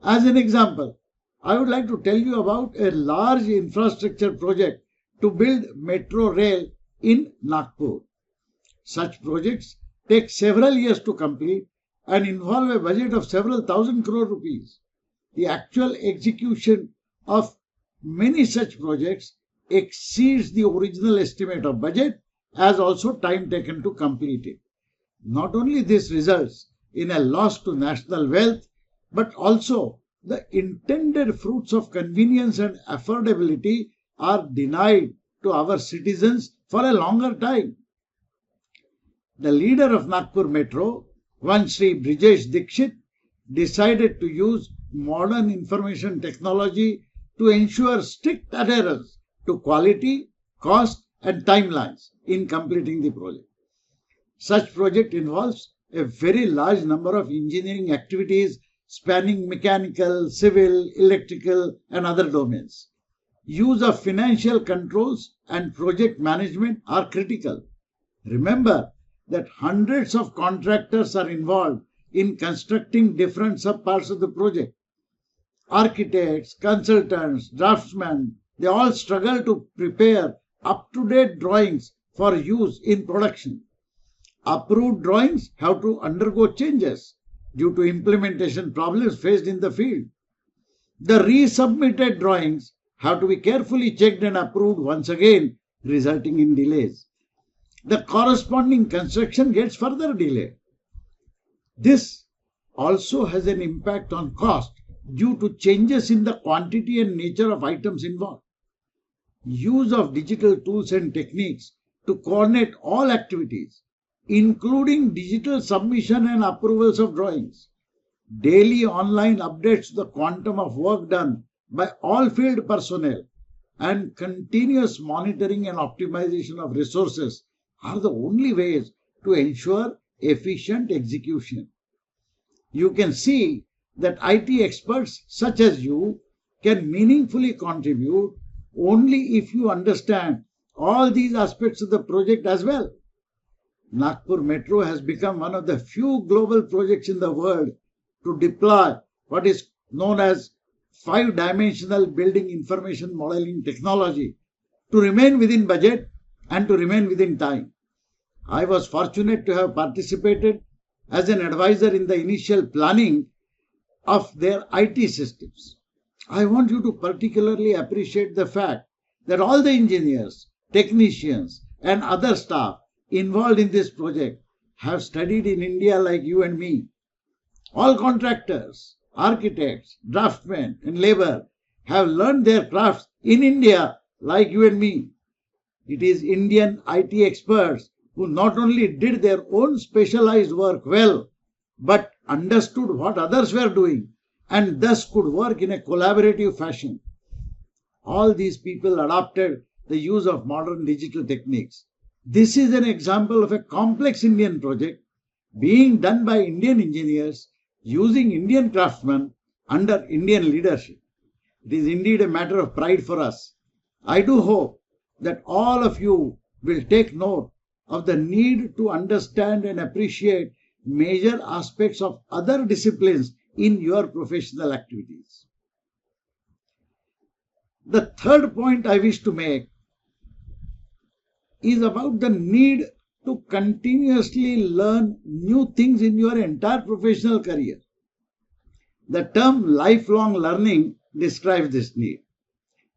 As an example, I would like to tell you about a large infrastructure project to build metro rail in Nagpur. Such projects take several years to complete and involve a budget of several thousand crore rupees. The actual execution of many such projects exceeds the original estimate of budget as also time taken to complete it. Not only this results in a loss to national wealth, but also the intended fruits of convenience and affordability are denied to our citizens for a longer time. The leader of Nagpur Metro, one Sri Brijesh Dikshit, decided to use modern information technology to ensure strict adherence to quality, cost and timelines in completing the project. Such project involves a very large number of engineering activities spanning mechanical, civil, electrical, and other domains. Use of financial controls and project management are critical. Remember that hundreds of contractors are involved in constructing different subparts of the project. Architects, consultants, draftsmen, they all struggle to prepare up-to-date drawings for use in production. Approved drawings have to undergo changes due to implementation problems faced in the field. The resubmitted drawings have to be carefully checked and approved once again, resulting in delays. The corresponding construction gets further delayed. This also has an impact on cost due to changes in the quantity and nature of items involved. Use of digital tools and techniques to coordinate all activities, including digital submission and approvals of drawings, daily online updates to the quantum of work done by all field personnel, and continuous monitoring and optimization of resources are the only ways to ensure efficient execution. You can see that IT experts such as you can meaningfully contribute only if you understand all these aspects of the project as well. Nagpur Metro has become one of the few global projects in the world to deploy what is known as 5-dimensional building information modeling technology to remain within budget and to remain within time. I was fortunate to have participated as an advisor in the initial planning of their IT systems. I want you to particularly appreciate the fact that all the engineers, technicians, and other staff involved in this project have studied in India like you and me. All contractors, architects, draftsmen, and labor have learned their crafts in India like you and me. It is Indian IT experts who not only did their own specialized work well, but understood what others were doing and thus could work in a collaborative fashion. All these people adopted the use of modern digital techniques. This is an example of a complex Indian project being done by Indian engineers using Indian craftsmen under Indian leadership. It is indeed a matter of pride for us. I do hope that all of you will take note of the need to understand and appreciate major aspects of other disciplines in your professional activities. The third point I wish to make is about the need to continuously learn new things in your entire professional career. The term lifelong learning describes this need.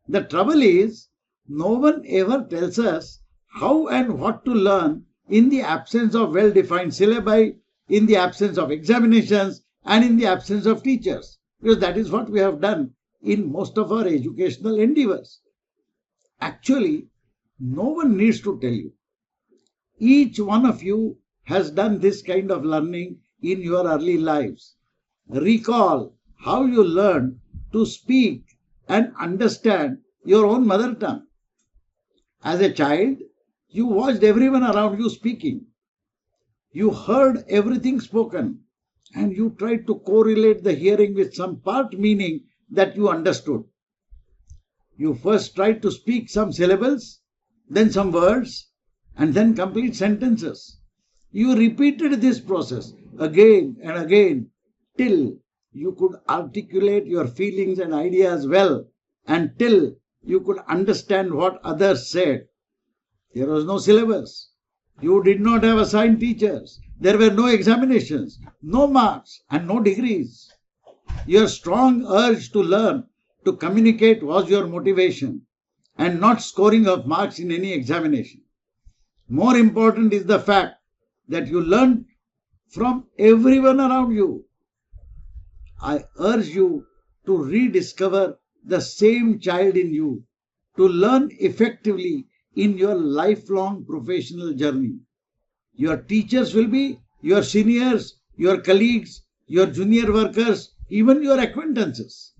The trouble is, no one ever tells us how and what to learn in the absence of well-defined syllabi, in the absence of examinations, and in the absence of teachers, because that is what we have done in most of our educational endeavors. Actually, no one needs to tell you. Each one of you has done this kind of learning in your early lives. Recall how you learned to speak and understand your own mother tongue. As a child, you watched everyone around you speaking. You heard everything spoken and you tried to correlate the hearing with some part meaning that you understood. You first tried to speak some syllables, then some words, and then complete sentences. You repeated this process again and again till you could articulate your feelings and ideas well, and till you could understand what others said. There was no syllabus. You did not have assigned teachers. There were no examinations, no marks, and no degrees. Your strong urge to learn, to communicate was your motivation, and not scoring of marks in any examination. More important is the fact that you learned from everyone around you. I urge you to rediscover the same child in you, to learn effectively in your lifelong professional journey. Your teachers will be your seniors, your colleagues, your junior workers, even your acquaintances.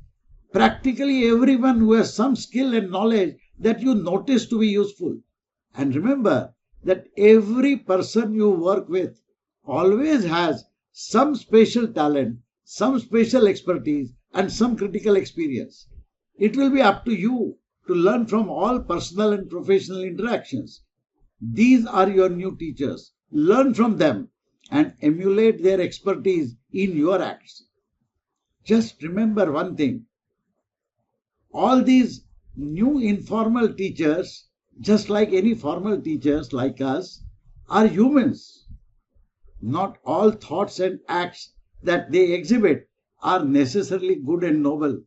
Practically everyone who has some skill and knowledge that you notice to be useful. And remember that every person you work with always has some special talent, some special expertise, and some critical experience. It will be up to you to learn from all personal and professional interactions. These are your new teachers. Learn from them and emulate their expertise in your acts. Just remember one thing. All these new informal teachers, just like any formal teachers like us, are humans. Not all thoughts and acts that they exhibit are necessarily good and noble.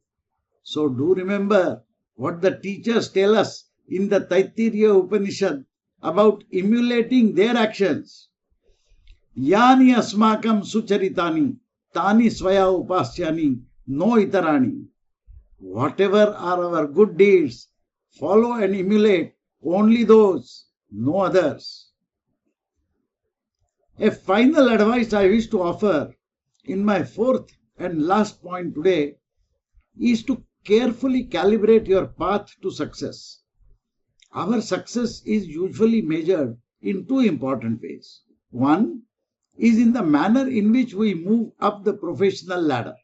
So do remember what the teachers tell us in the Taittiriya Upanishad about emulating their actions. Yani asmakam sucharitani, tani swaya upasyani, no itarani. Whatever are our good deeds, follow and emulate only those, no others. A final advice I wish to offer in my fourth and last point today is to carefully calibrate your path to success. Our success is usually measured in two important ways. One is in the manner in which we move up the professional ladder.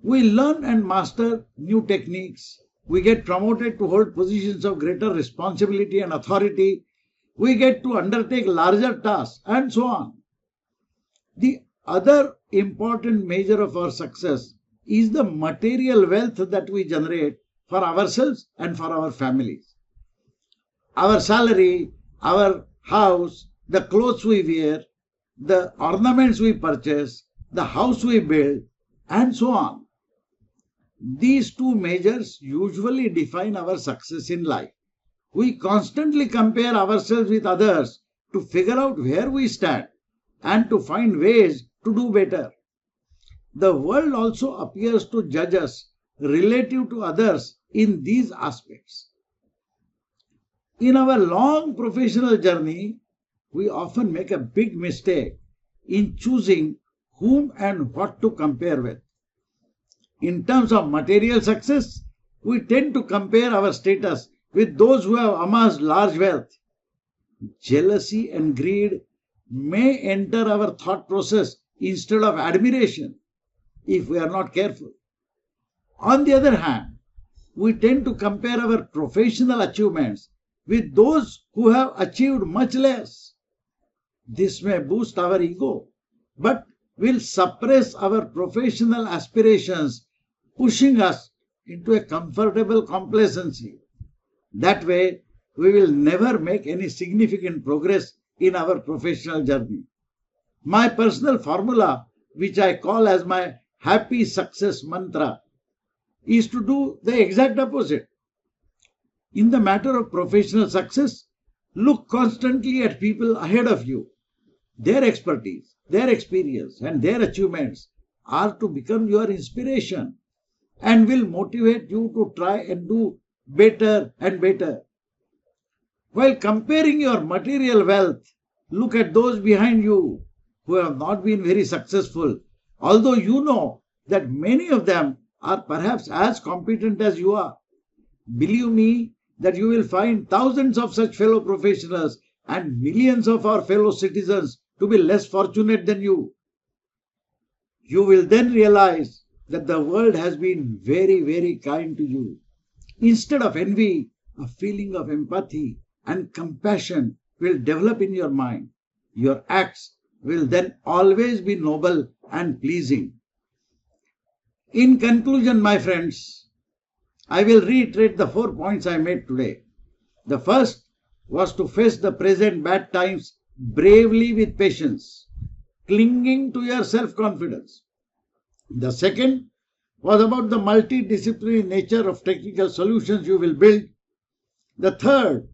We learn and master new techniques. We get promoted to hold positions of greater responsibility and authority. We get to undertake larger tasks and so on. The other important measure of our success is the material wealth that we generate for ourselves and for our families. Our salary, our house, the clothes we wear, the ornaments we purchase, the house we build, and so on. These two measures usually define our success in life. We constantly compare ourselves with others to figure out where we stand and to find ways to do better. The world also appears to judge us relative to others in these aspects. In our long professional journey, we often make a big mistake in choosing whom and what to compare with. In terms of material success, we tend to compare our status with those who have amassed large wealth. Jealousy and greed may enter our thought process instead of admiration if we are not careful. On the other hand, we tend to compare our professional achievements with those who have achieved much less. This may boost our ego, but will suppress our professional aspirations, pushing us into a comfortable complacency. That way, we will never make any significant progress in our professional journey. My personal formula, which I call as my happy success mantra, is to do the exact opposite. In the matter of professional success, look constantly at people ahead of you. Their expertise, their experience, and their achievements are to become your inspiration and will motivate you to try and do better and better. While comparing your material wealth, look at those behind you who have not been very successful, although you know that many of them are perhaps as competent as you are. Believe me that you will find thousands of such fellow professionals and millions of our fellow citizens to be less fortunate than you. You will then realize that the world has been very, very kind to you. Instead of envy, a feeling of empathy and compassion will develop in your mind. Your acts will then always be noble and pleasing. In conclusion, my friends, I will reiterate the 4 points I made today. The first was to face the present bad times bravely with patience, clinging to your self-confidence. The second was about the multidisciplinary nature of technical solutions you will build. The third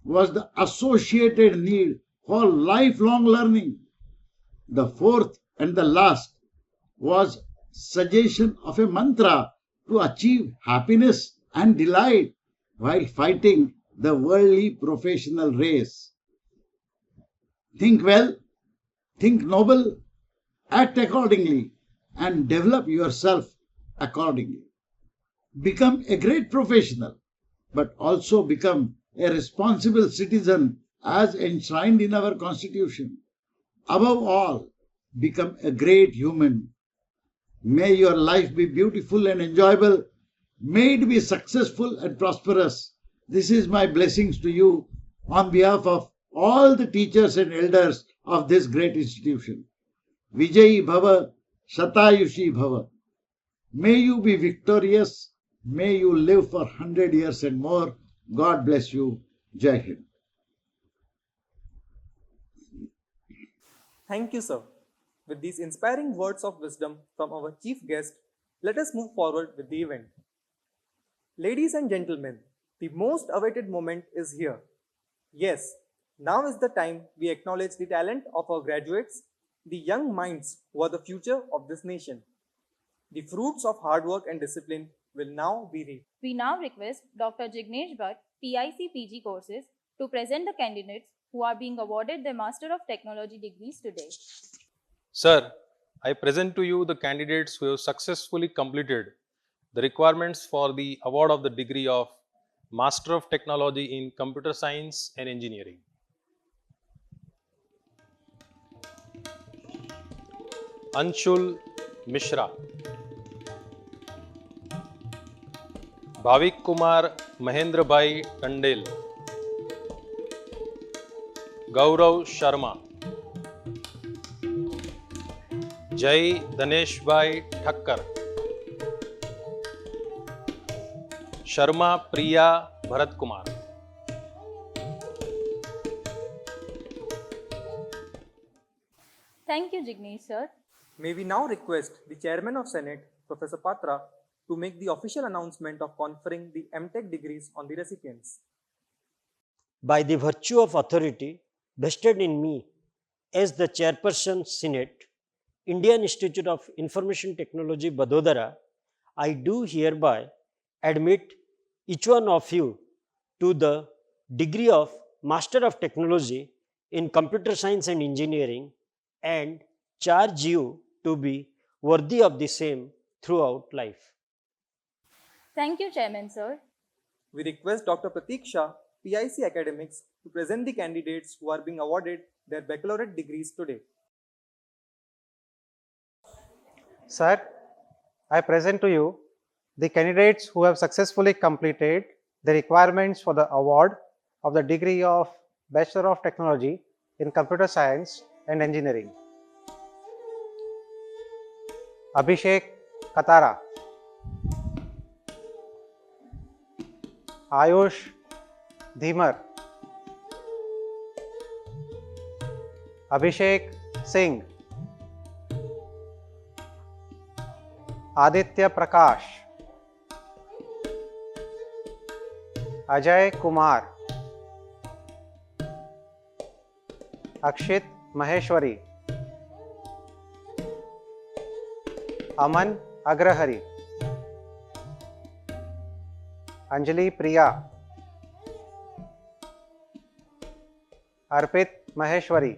was the associated need for lifelong learning. The fourth and the last was suggestion of a mantra to achieve happiness and delight while fighting the worldly professional race. Think well, think noble, act accordingly, and develop yourself accordingly. Become a great professional, but also become a responsible citizen as enshrined in our Constitution. Above all, become a great human. May your life be beautiful and enjoyable. May it be successful and prosperous. This is my blessings to you on behalf of all the teachers and elders of this great institution. Vijayi Bhava, Shatayushi Bhava. May you be victorious. May you live for 100 years and more. God bless you. Jai Hind. Thank you, sir. With these inspiring words of wisdom from our chief guest, let us move forward with the event. Ladies and gentlemen, the most awaited moment is here. Yes, now is the time we acknowledge the talent of our graduates, the young minds who are the future of this nation. The fruits of hard work and discipline will now be reaped. We now request Dr. Jignesh Bhatt, PIC PG courses, to present the candidates who are being awarded their Master of Technology degrees today. Sir, I present to you the candidates who have successfully completed the requirements for the award of the degree of Master of Technology in Computer Science and Engineering. Anshul Mishra, Bhavik Kumar Mahendra Bhai Tandel, Gaurav Sharma, Jai Danesh Bhai Thakkar, Sharma Priya Bharat Kumar. Thank you, Jignesh sir. May we now request the Chairman of Senate, Professor Patra, to make the official announcement of conferring the MTech degrees on the recipients. By the virtue of authority vested in me as the Chairperson Senate, Indian Institute of Information Technology, Vadodara, I do hereby admit each one of you to the degree of Master of Technology in Computer Science and Engineering and charge you to be worthy of the same throughout life. Thank you, Chairman sir. We request Dr. Pratik Shah, PIC Academics, to present the candidates who are being awarded their baccalaureate degrees today. Sir, I present to you the candidates who have successfully completed the requirements for the award of the degree of Bachelor of Technology in Computer Science and Engineering. Abhishek Katara, Ayush Dhimar, Abhishek Singh, Aditya Prakash, Ajay Kumar, Akshit Maheshwari, Aman Agrahari, Anjali Priya, Arpit Maheshwari,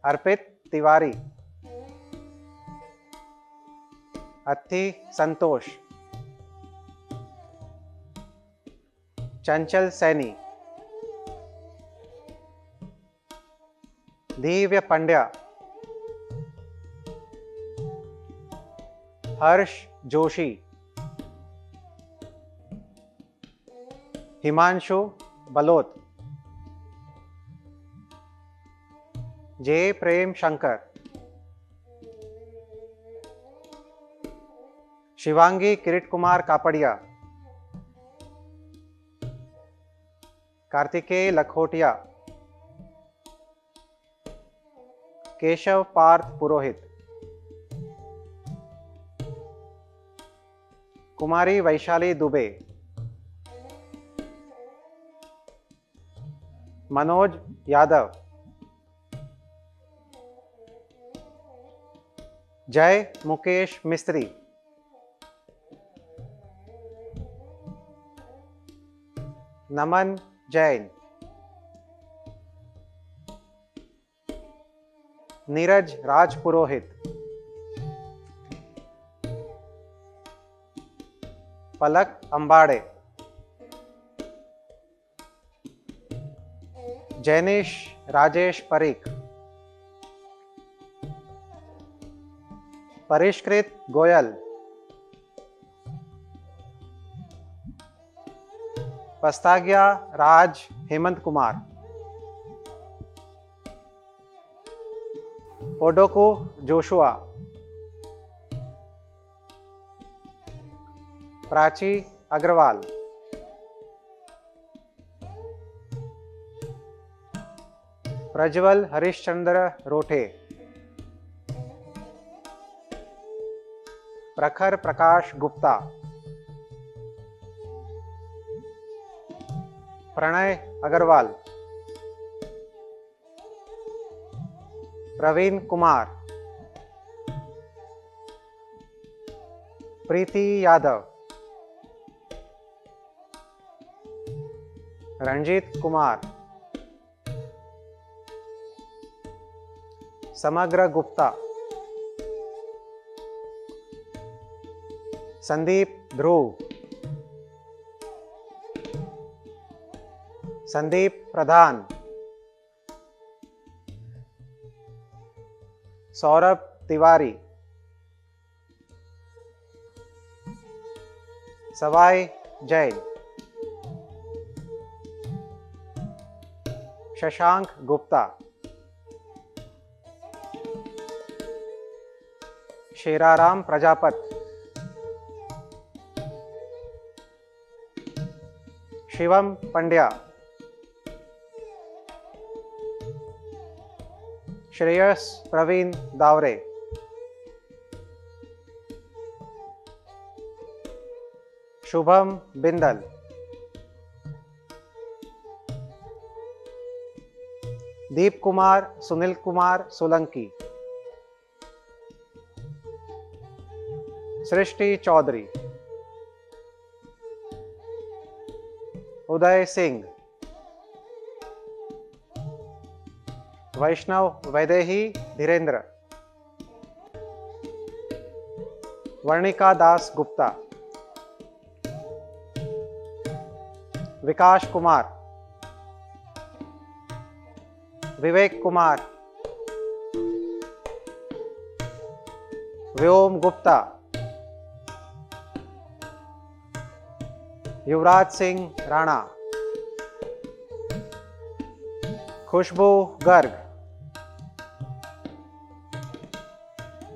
Arpit Tiwari, Athi Santosh, Chanchal Saini, Divya Pandya, Harsh Joshi, Himanshu Balot, J. Prem Shankar, Shivangi Kirit Kumar Kapadia, Kartikeya Lakhotia, Keshav Parth Purohit, Kumari Vaishali Dubey, Manoj Yadav, Jai Mukesh Mistry, Naman Jain, Neeraj Raj Purohit, Palak Ambade, Jainish Rajesh Parikh, परिष्कृत गोयल, पस्तागिया राज Hemant Kumar, ओडोको Joshua, Prachi Agarwal, Prajwal Harishchandra Rothe, प्रखर प्रकाश गुप्ता, प्रणय अग्रवाल, प्रवीण कुमार, प्रीति यादव, रंजीत कुमार, समग्र गुप्ता, संदीप ध्रुव, संदीप प्रधान, सौरभ तिवारी, सवाई जैन, शशांक गुप्ता, शेराराम प्रजापत, शिवम पंड्या, श्रेयस प्रवीण दावरे, शुभम बिंदल, दीप कुमार सुनील कुमार सोलंकी, सृष्टि चौधरी, उदय सिंह, वैष्णव वैदेही धीरेन्द्र, वर्णिका दास गुप्ता, विकास कुमार, विवेक कुमार, व्योम गुप्ता, युवराज सिंह राणा, खुशबू गर्ग,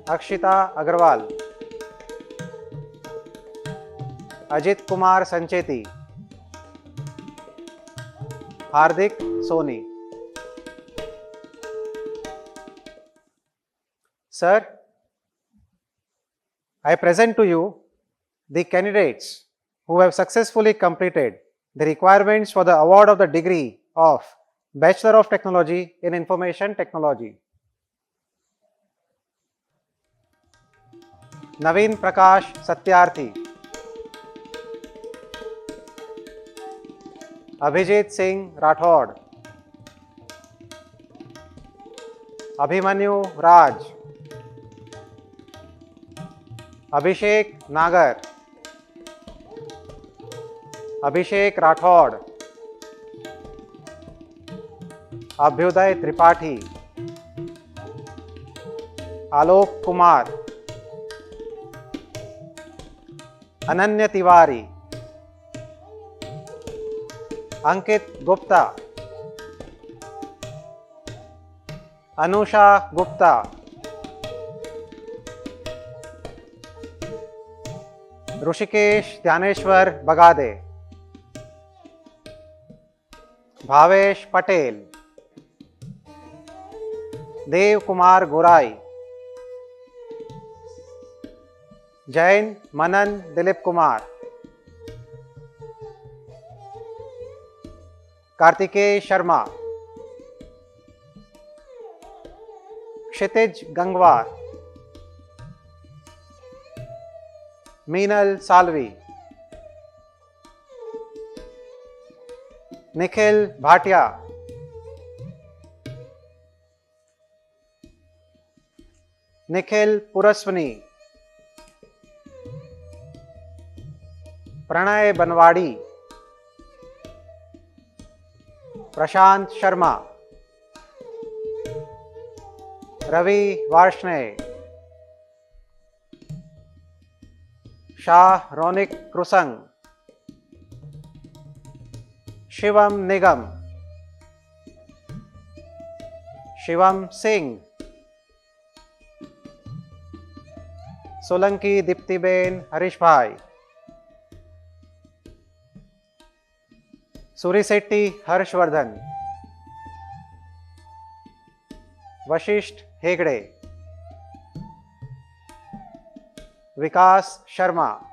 अक्षिता अग्रवाल, अजित कुमार संचेती, हार्दिक Soni. Sir, I present to you the candidates who have successfully completed the requirements for the award of the degree of Bachelor of Technology in Information Technology. नवीन प्रकाश सत्यार्थी, अभिजीत सिंह राठौड़, अभिमन्यु राज, अभिषेक नागर, अभिषेक राठौड़, अभ्युदय त्रिपाठी, आलोक कुमार, अनन्य तिवारी, अंकित गुप्ता, अनुषा गुप्ता, ऋषिकेश ध्यानेश्वर बगादे, भावेश पटेल, देव कुमार गोराई, जैन मनन दिलीप कुमार, कार्तिकेय शर्मा, क्षितिज Gangwar, Meenal Salvi, Nikhil Bhatia, Nikhil पुरस्वनी, Pranay Banwadi, Prashant Sharma, Ravi Varshney, Shah Ronik Krusang, Shivam Nigam, Shivam Singh, Solanki Diptiben Harishbhai, Surisetti Harshvardhan, Vashisht Hegde, Vikas Sharma,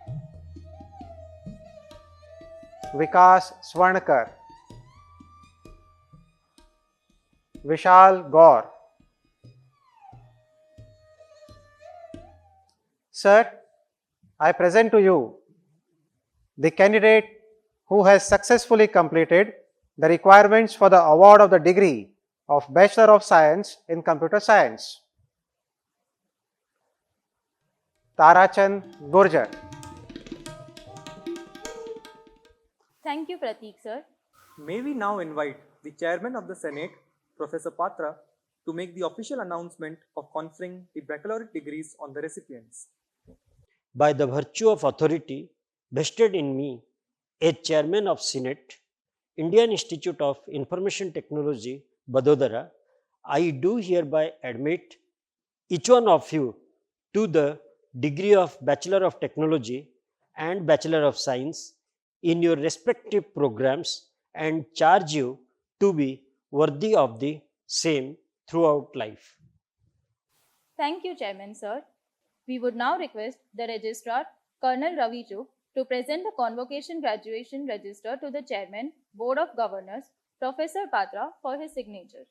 Vikas Swarnkar, Vishal Gaur. Sir, I present to you the candidate who has successfully completed the requirements for the award of the degree of Bachelor of Science in Computer Science. Tarachand Gurjar. Thank you, Prateek sir. May we now invite the Chairman of the Senate, Professor Patra, to make the official announcement of conferring the baccalaureate degrees on the recipients. By the virtue of authority vested in me as Chairman of Senate, Indian Institute of Information Technology, Vadodara, I do hereby admit each one of you to the degree of Bachelor of Technology and Bachelor of Science in your respective programs and charge you to be worthy of the same throughout life. Thank you, Chairman sir. We would now request the Registrar, Colonel Ravi Chugh, to present the Convocation Graduation Register to the Chairman, Board of Governors, Professor Patra, for his signature.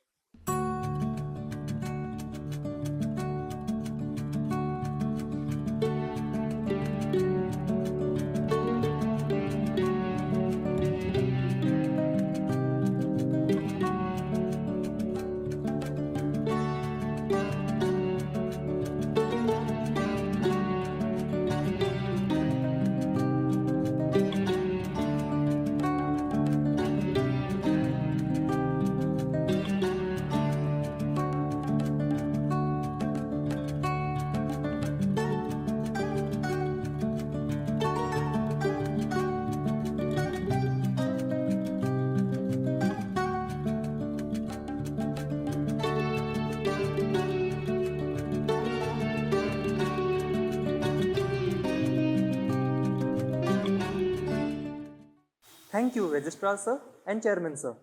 Thank you, Registrar Sir and Chairman Sir.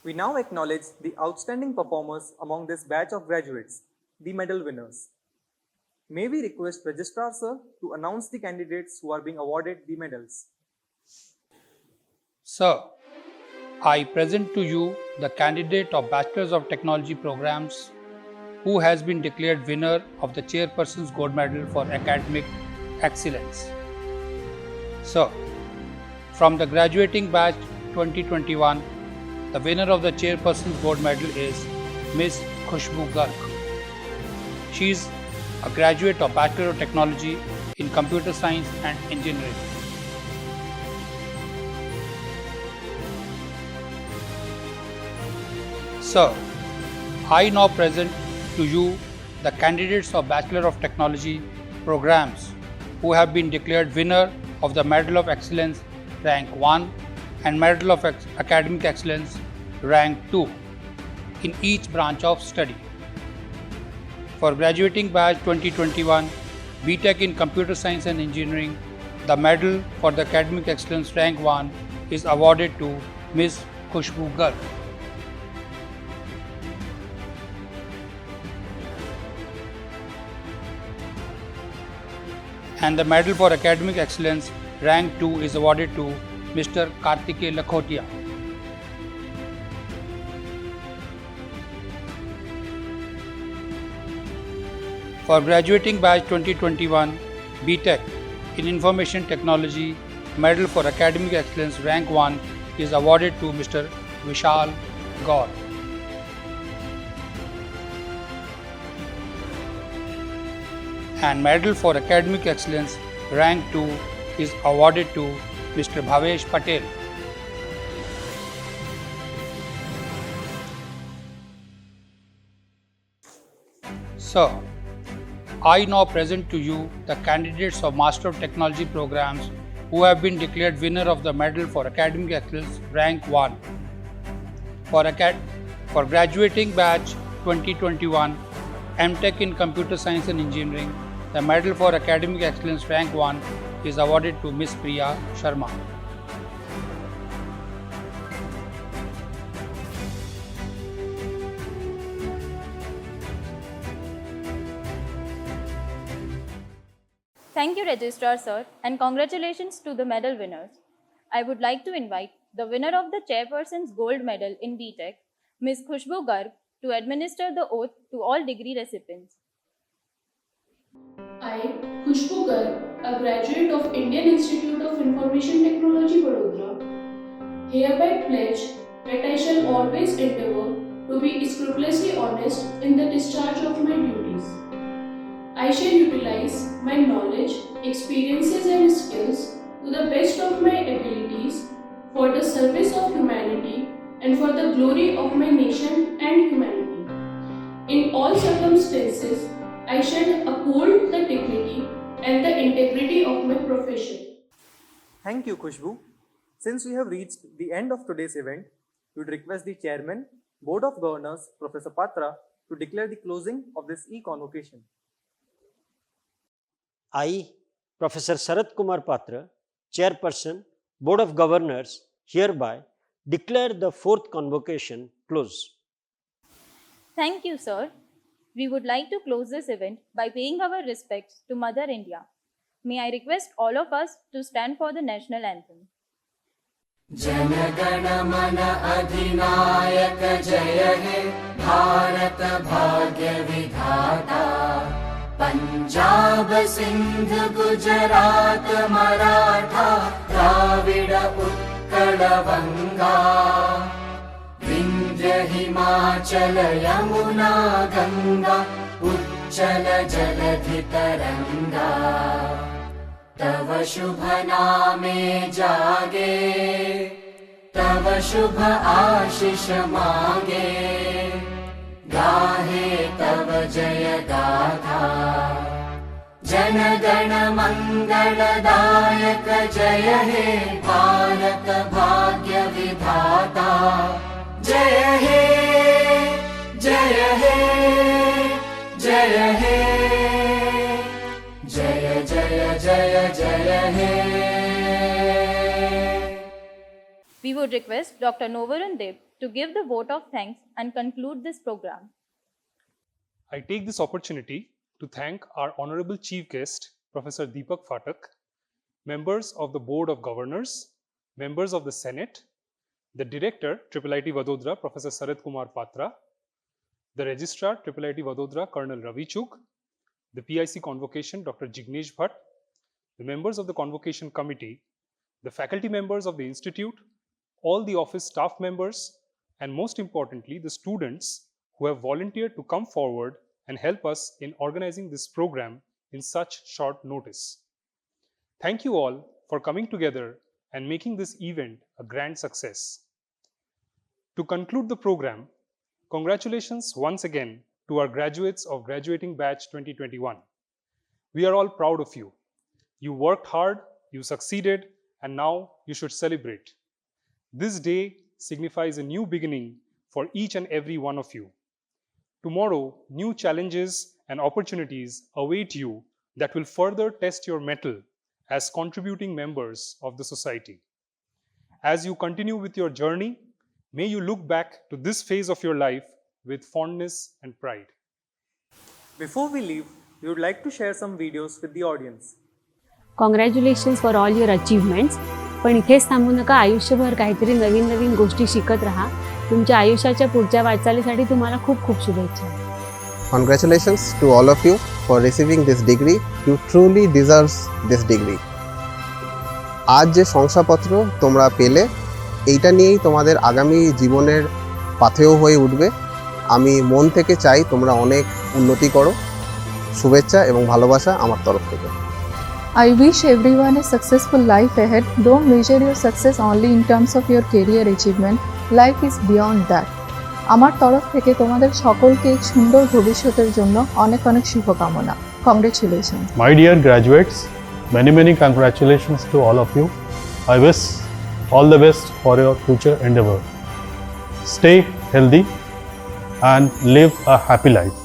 We now acknowledge the outstanding performers among this batch of graduates, the medal winners. May we request Registrar Sir to announce the candidates who are being awarded the medals. Sir, I present to you the candidate of Bachelors of Technology programs who has been declared winner of the Chairperson's Gold Medal for Academic Excellence. Sir, from the graduating batch 2021, the winner of the Chairperson's Gold Medal is Ms. Khushbu Garg. She is a graduate of Bachelor of Technology in Computer Science and Engineering. Sir, I now present to you the candidates of Bachelor of Technology programs who have been declared winner of the Medal of Excellence Rank 1 and Medal of Academic Excellence Rank 2 in each branch of study. For graduating batch 2021, BTech in Computer Science and Engineering, the medal for the Academic Excellence Rank 1 is awarded to Ms. Khushbu Garg. And the medal for Academic Excellence Rank 2 is awarded to Mr. Kartikeya Lakhotia. For graduating batch 2021, BTech in Information Technology, medal for Academic Excellence Rank 1 is awarded to Mr. Vishal Gaur. And medal for Academic Excellence Rank 2 is awarded to Mr. Bhavesh Patel. Sir, I now present to you the candidates of Master of Technology programs who have been declared winner of the Medal for Academic Excellence Rank 1. For graduating batch 2021, MTech in Computer Science and Engineering, the Medal for Academic Excellence Rank 1 is awarded to Ms. Priya Sharma. Thank you, Registrar Sir, and congratulations to the medal winners. I would like to invite the winner of the Chairperson's Gold Medal in BTech, Ms. Khushbu Garg, to administer the oath to all degree recipients. I, Khushbu Garg, a graduate of Indian Institute of Information Technology, Vadodara, hereby pledge that I shall always endeavour to be scrupulously honest in the discharge of my duties. I shall utilize my knowledge, experiences and skills to the best of my abilities for the service of humanity and for the glory of my nation and humanity. In all circumstances, I shall uphold the dignity and the integrity of my profession. Thank you, Khushbu. Since we have reached the end of today's event, we would request the Chairman, Board of Governors, Professor Patra, to declare the closing of this e-convocation. I, Professor Sarath Kumar Patra, Chairperson, Board of Governors, hereby declare the fourth convocation closed. Thank you, sir. We would like to close this event by paying our respects to Mother India. May I request all of us to stand for the national anthem. Jana Mana Adhinayaka Jaya He Bharat Bhagya Vidhata Punjab Sindh Gujarat Maratha Dravida Utkala Vanga Vindhya Himachala Yamuna Ganga Uchchala Jaladhi Taranga तव शुभ नामे जागे तव शुभ आशीष मांगे गाहे तव जय गाथा जन गण मंगलदायक जय हे भारत भाग्य विधाता जय हे जय हे जय हे जय जय जय जय हे. We would request Dr. Novarun Deb to give the vote of thanks and conclude this program. I take this opportunity to thank our Honorable Chief Guest, Professor Deepak Phatak, members of the Board of Governors, members of the Senate, the Director, IIIT Vadodara, Professor Sarath Kumar Patra, the Registrar, IIIT Vadodara, Colonel Ravi Chugh, the PIC Convocation, Dr. Jignesh Bhatt, the members of the Convocation Committee, the faculty members of the Institute, all the office staff members, and most importantly, the students who have volunteered to come forward and help us in organizing this program in such short notice. Thank you all for coming together and making this event a grand success. To conclude the program, congratulations once again to our graduates of graduating batch 2021. We are all proud of you. You worked hard, you succeeded, and now you should celebrate. This day signifies a new beginning for each and every one of you. Tomorrow, new challenges and opportunities await you that will further test your mettle as contributing members of the society. As you continue with your journey, may you look back to this phase of your life with fondness and pride. Before we leave, we would like to share some videos with the audience. Congratulations for all your achievements. पण इथेच थांबू नका, आयुष्यभर काहीतरी नवीन नवीन गोष्टी शिकत राहा. तुमच्या आयुष्याच्या पुढच्या वाटचालीसाठी तुम्हाला खूप खूप शुभेच्छा. Congratulations to all of you for receiving this degree. You truly deserve this degree. আজ যে শংসাপত্র তোমরা পেলে, এইটা নিয়েই তোমাদের আগামী জীবনের পাথেয় হয়ে উঠবে. আমি মন থেকে চাই তোমরা অনেক উন্নতি করো. শুভেচ্ছা এবং ভালোবাসা আমার তরফ থেকে. I wish everyone a successful life ahead. Don't measure your success only in terms of your career achievement. Life is beyond that. আমার তরফ থেকে তোমাদের সকলকে সুন্দর ভবিষ্যতের জন্য অনেক অনেক শুভকামনা। Congratulation. My dear graduates, many congratulations to all of you. I wish all the best for your future endeavor. Stay healthy and live a happy life.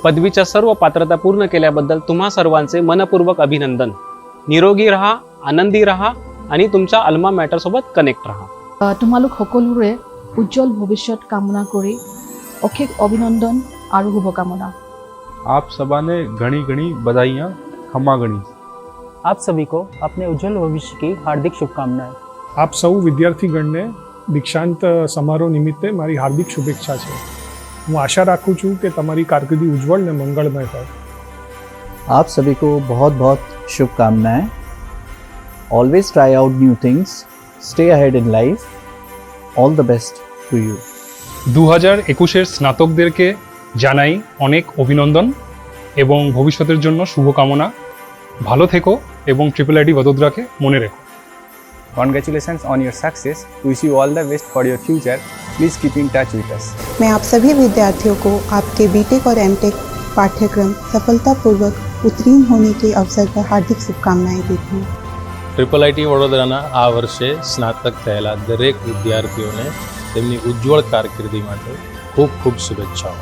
पदवीच्या सर्व पात्रता पूर्ण केल्याबद्दल तुम्हा सर्वांचे मनपूर्वक अभिनंदन. निरोगी रहा, आनंदी रहा आणि तुमच्या अल्मा मॅटर सोबत कनेक्ट रहा. তোমালোক সকলোৰে উজ্জ্বল ভৱিষ্যত কামনা কৰি অশেষ অভিনন্দন আৰু শুভকামনা. आप सबाने घणी घणी बधाइयाँ, खम्मा गणी. आप सभी को अपने उज्जवल भविष्य की हार्दिक शुभकामनाएं. આપ સૌ વિદ્યાર્થીગણને દીક્ષાંત સમારોહ નિમિત્તે મારી હાર્દિક શુભેચ્છા છે. હું આશા રાખું છું કે તમારી કારકિર્દી ઉજ્જવળ ને મંગળમય હોય. आप सभी को बहुत बहुत शुभकामनाएं. Always try out new things. Stay ahead in life. All the best to you. 2021-এর স্নাতকদেরকে জানাই অনেক অভিনন্দন এবং ভবিষ্যতের জন্য শুভকামনা. ভালো থেকো এবং ট্রিপল আইটি বদোদরাকে মনে রেখো. Congratulations on your success. Wish you all the best for your future. Please keep in touch with us. मैं आप सभी विद्यार्थियों को आपके बीटेक और एमटेक पाठ्यक्रम सफलतापूर्वक उत्तीर्ण होने के अवसर पर हार्दिक शुभकामनाएं देती हूँ. ટ્રિપલ આઈટી વડોદરાના આ વર્ષે સ્નાતક થયેલા દરેક વિદ્યાર્થીઓને તેમની ઉજ્જવળ કારકિર્દી માટે ખૂબ ખૂબ શુભેચ્છાઓ.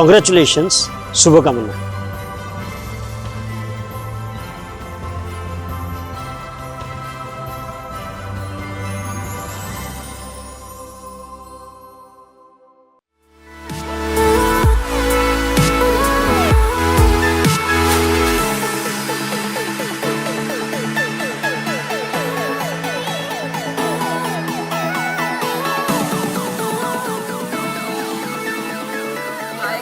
Congratulations, શુભકામના.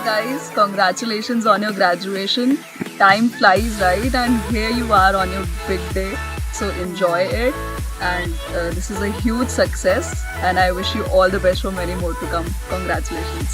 Guys, congratulations on your graduation. Time flies, right? And here you are on your big day. So enjoy it. And this is a huge success. And I wish you all the best for many more to come. Congratulations.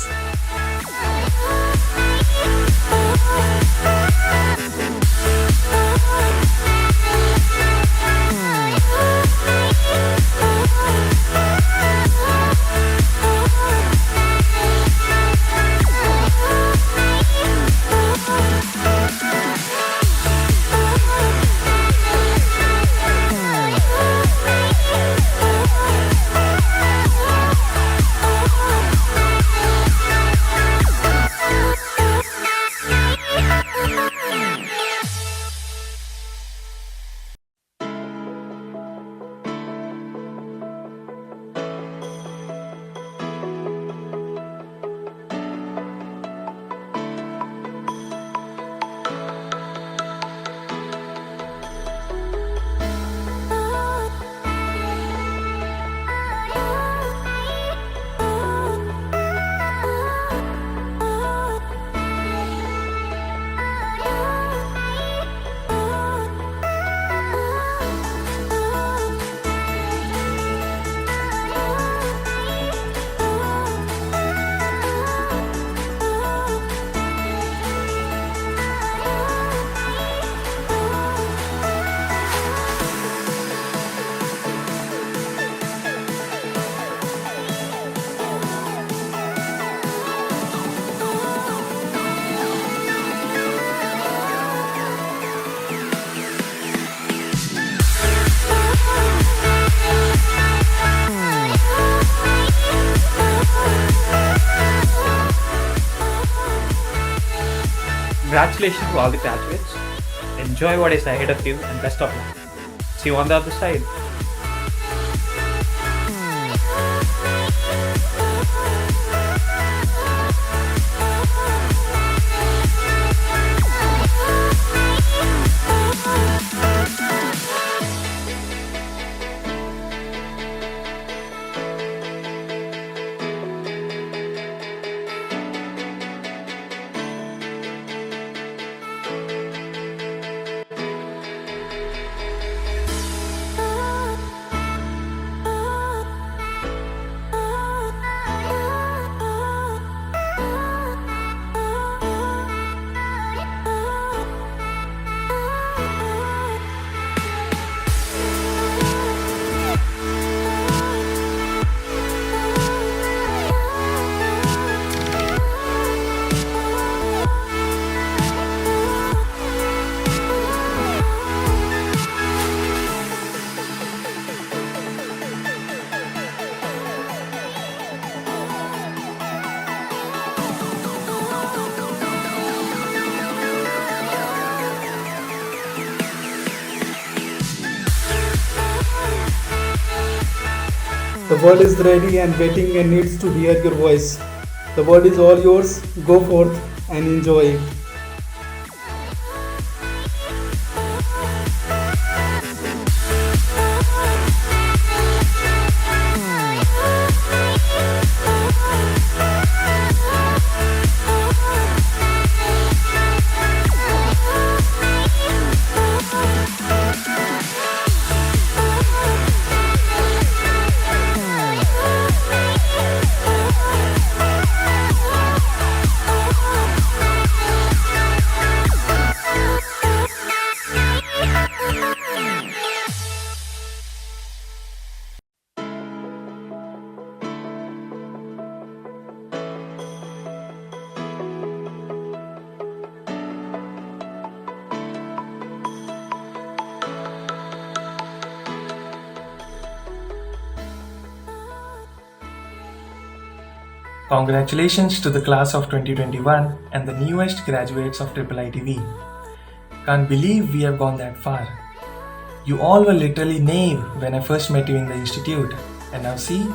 Congratulations to all the graduates. Enjoy what is ahead of you and best of luck. See you on the other side. world is ready and waiting and needs to hear your voice. The world is all yours. Go forth and enjoy it. Congratulations to the class of 2021 and the newest graduates of IIITV. Can't believe we have gone that far. You all were literally naive when I first met you in the institute, and now see,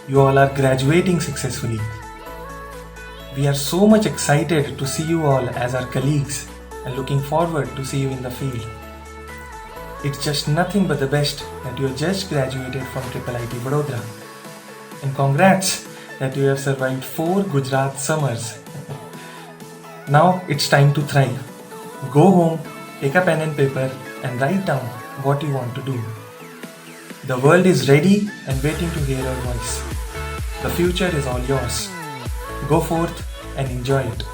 you all are graduating successfully. We are so much excited to see you all as our colleagues and looking forward to see you in the field. It's just nothing but the best that you have just graduated from IIIT Vadodara. And congrats that you have survived 4 Gujarat summers. Now it's time to thrive. Go home, take a pen and paper and write down what you want to do. The world is ready and waiting to hear your voice. The future is all yours. Go forth and enjoy it.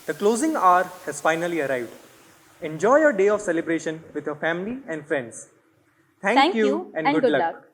The closing hour has finally arrived. Enjoy your day of celebration with your family and friends. Thank you and good luck.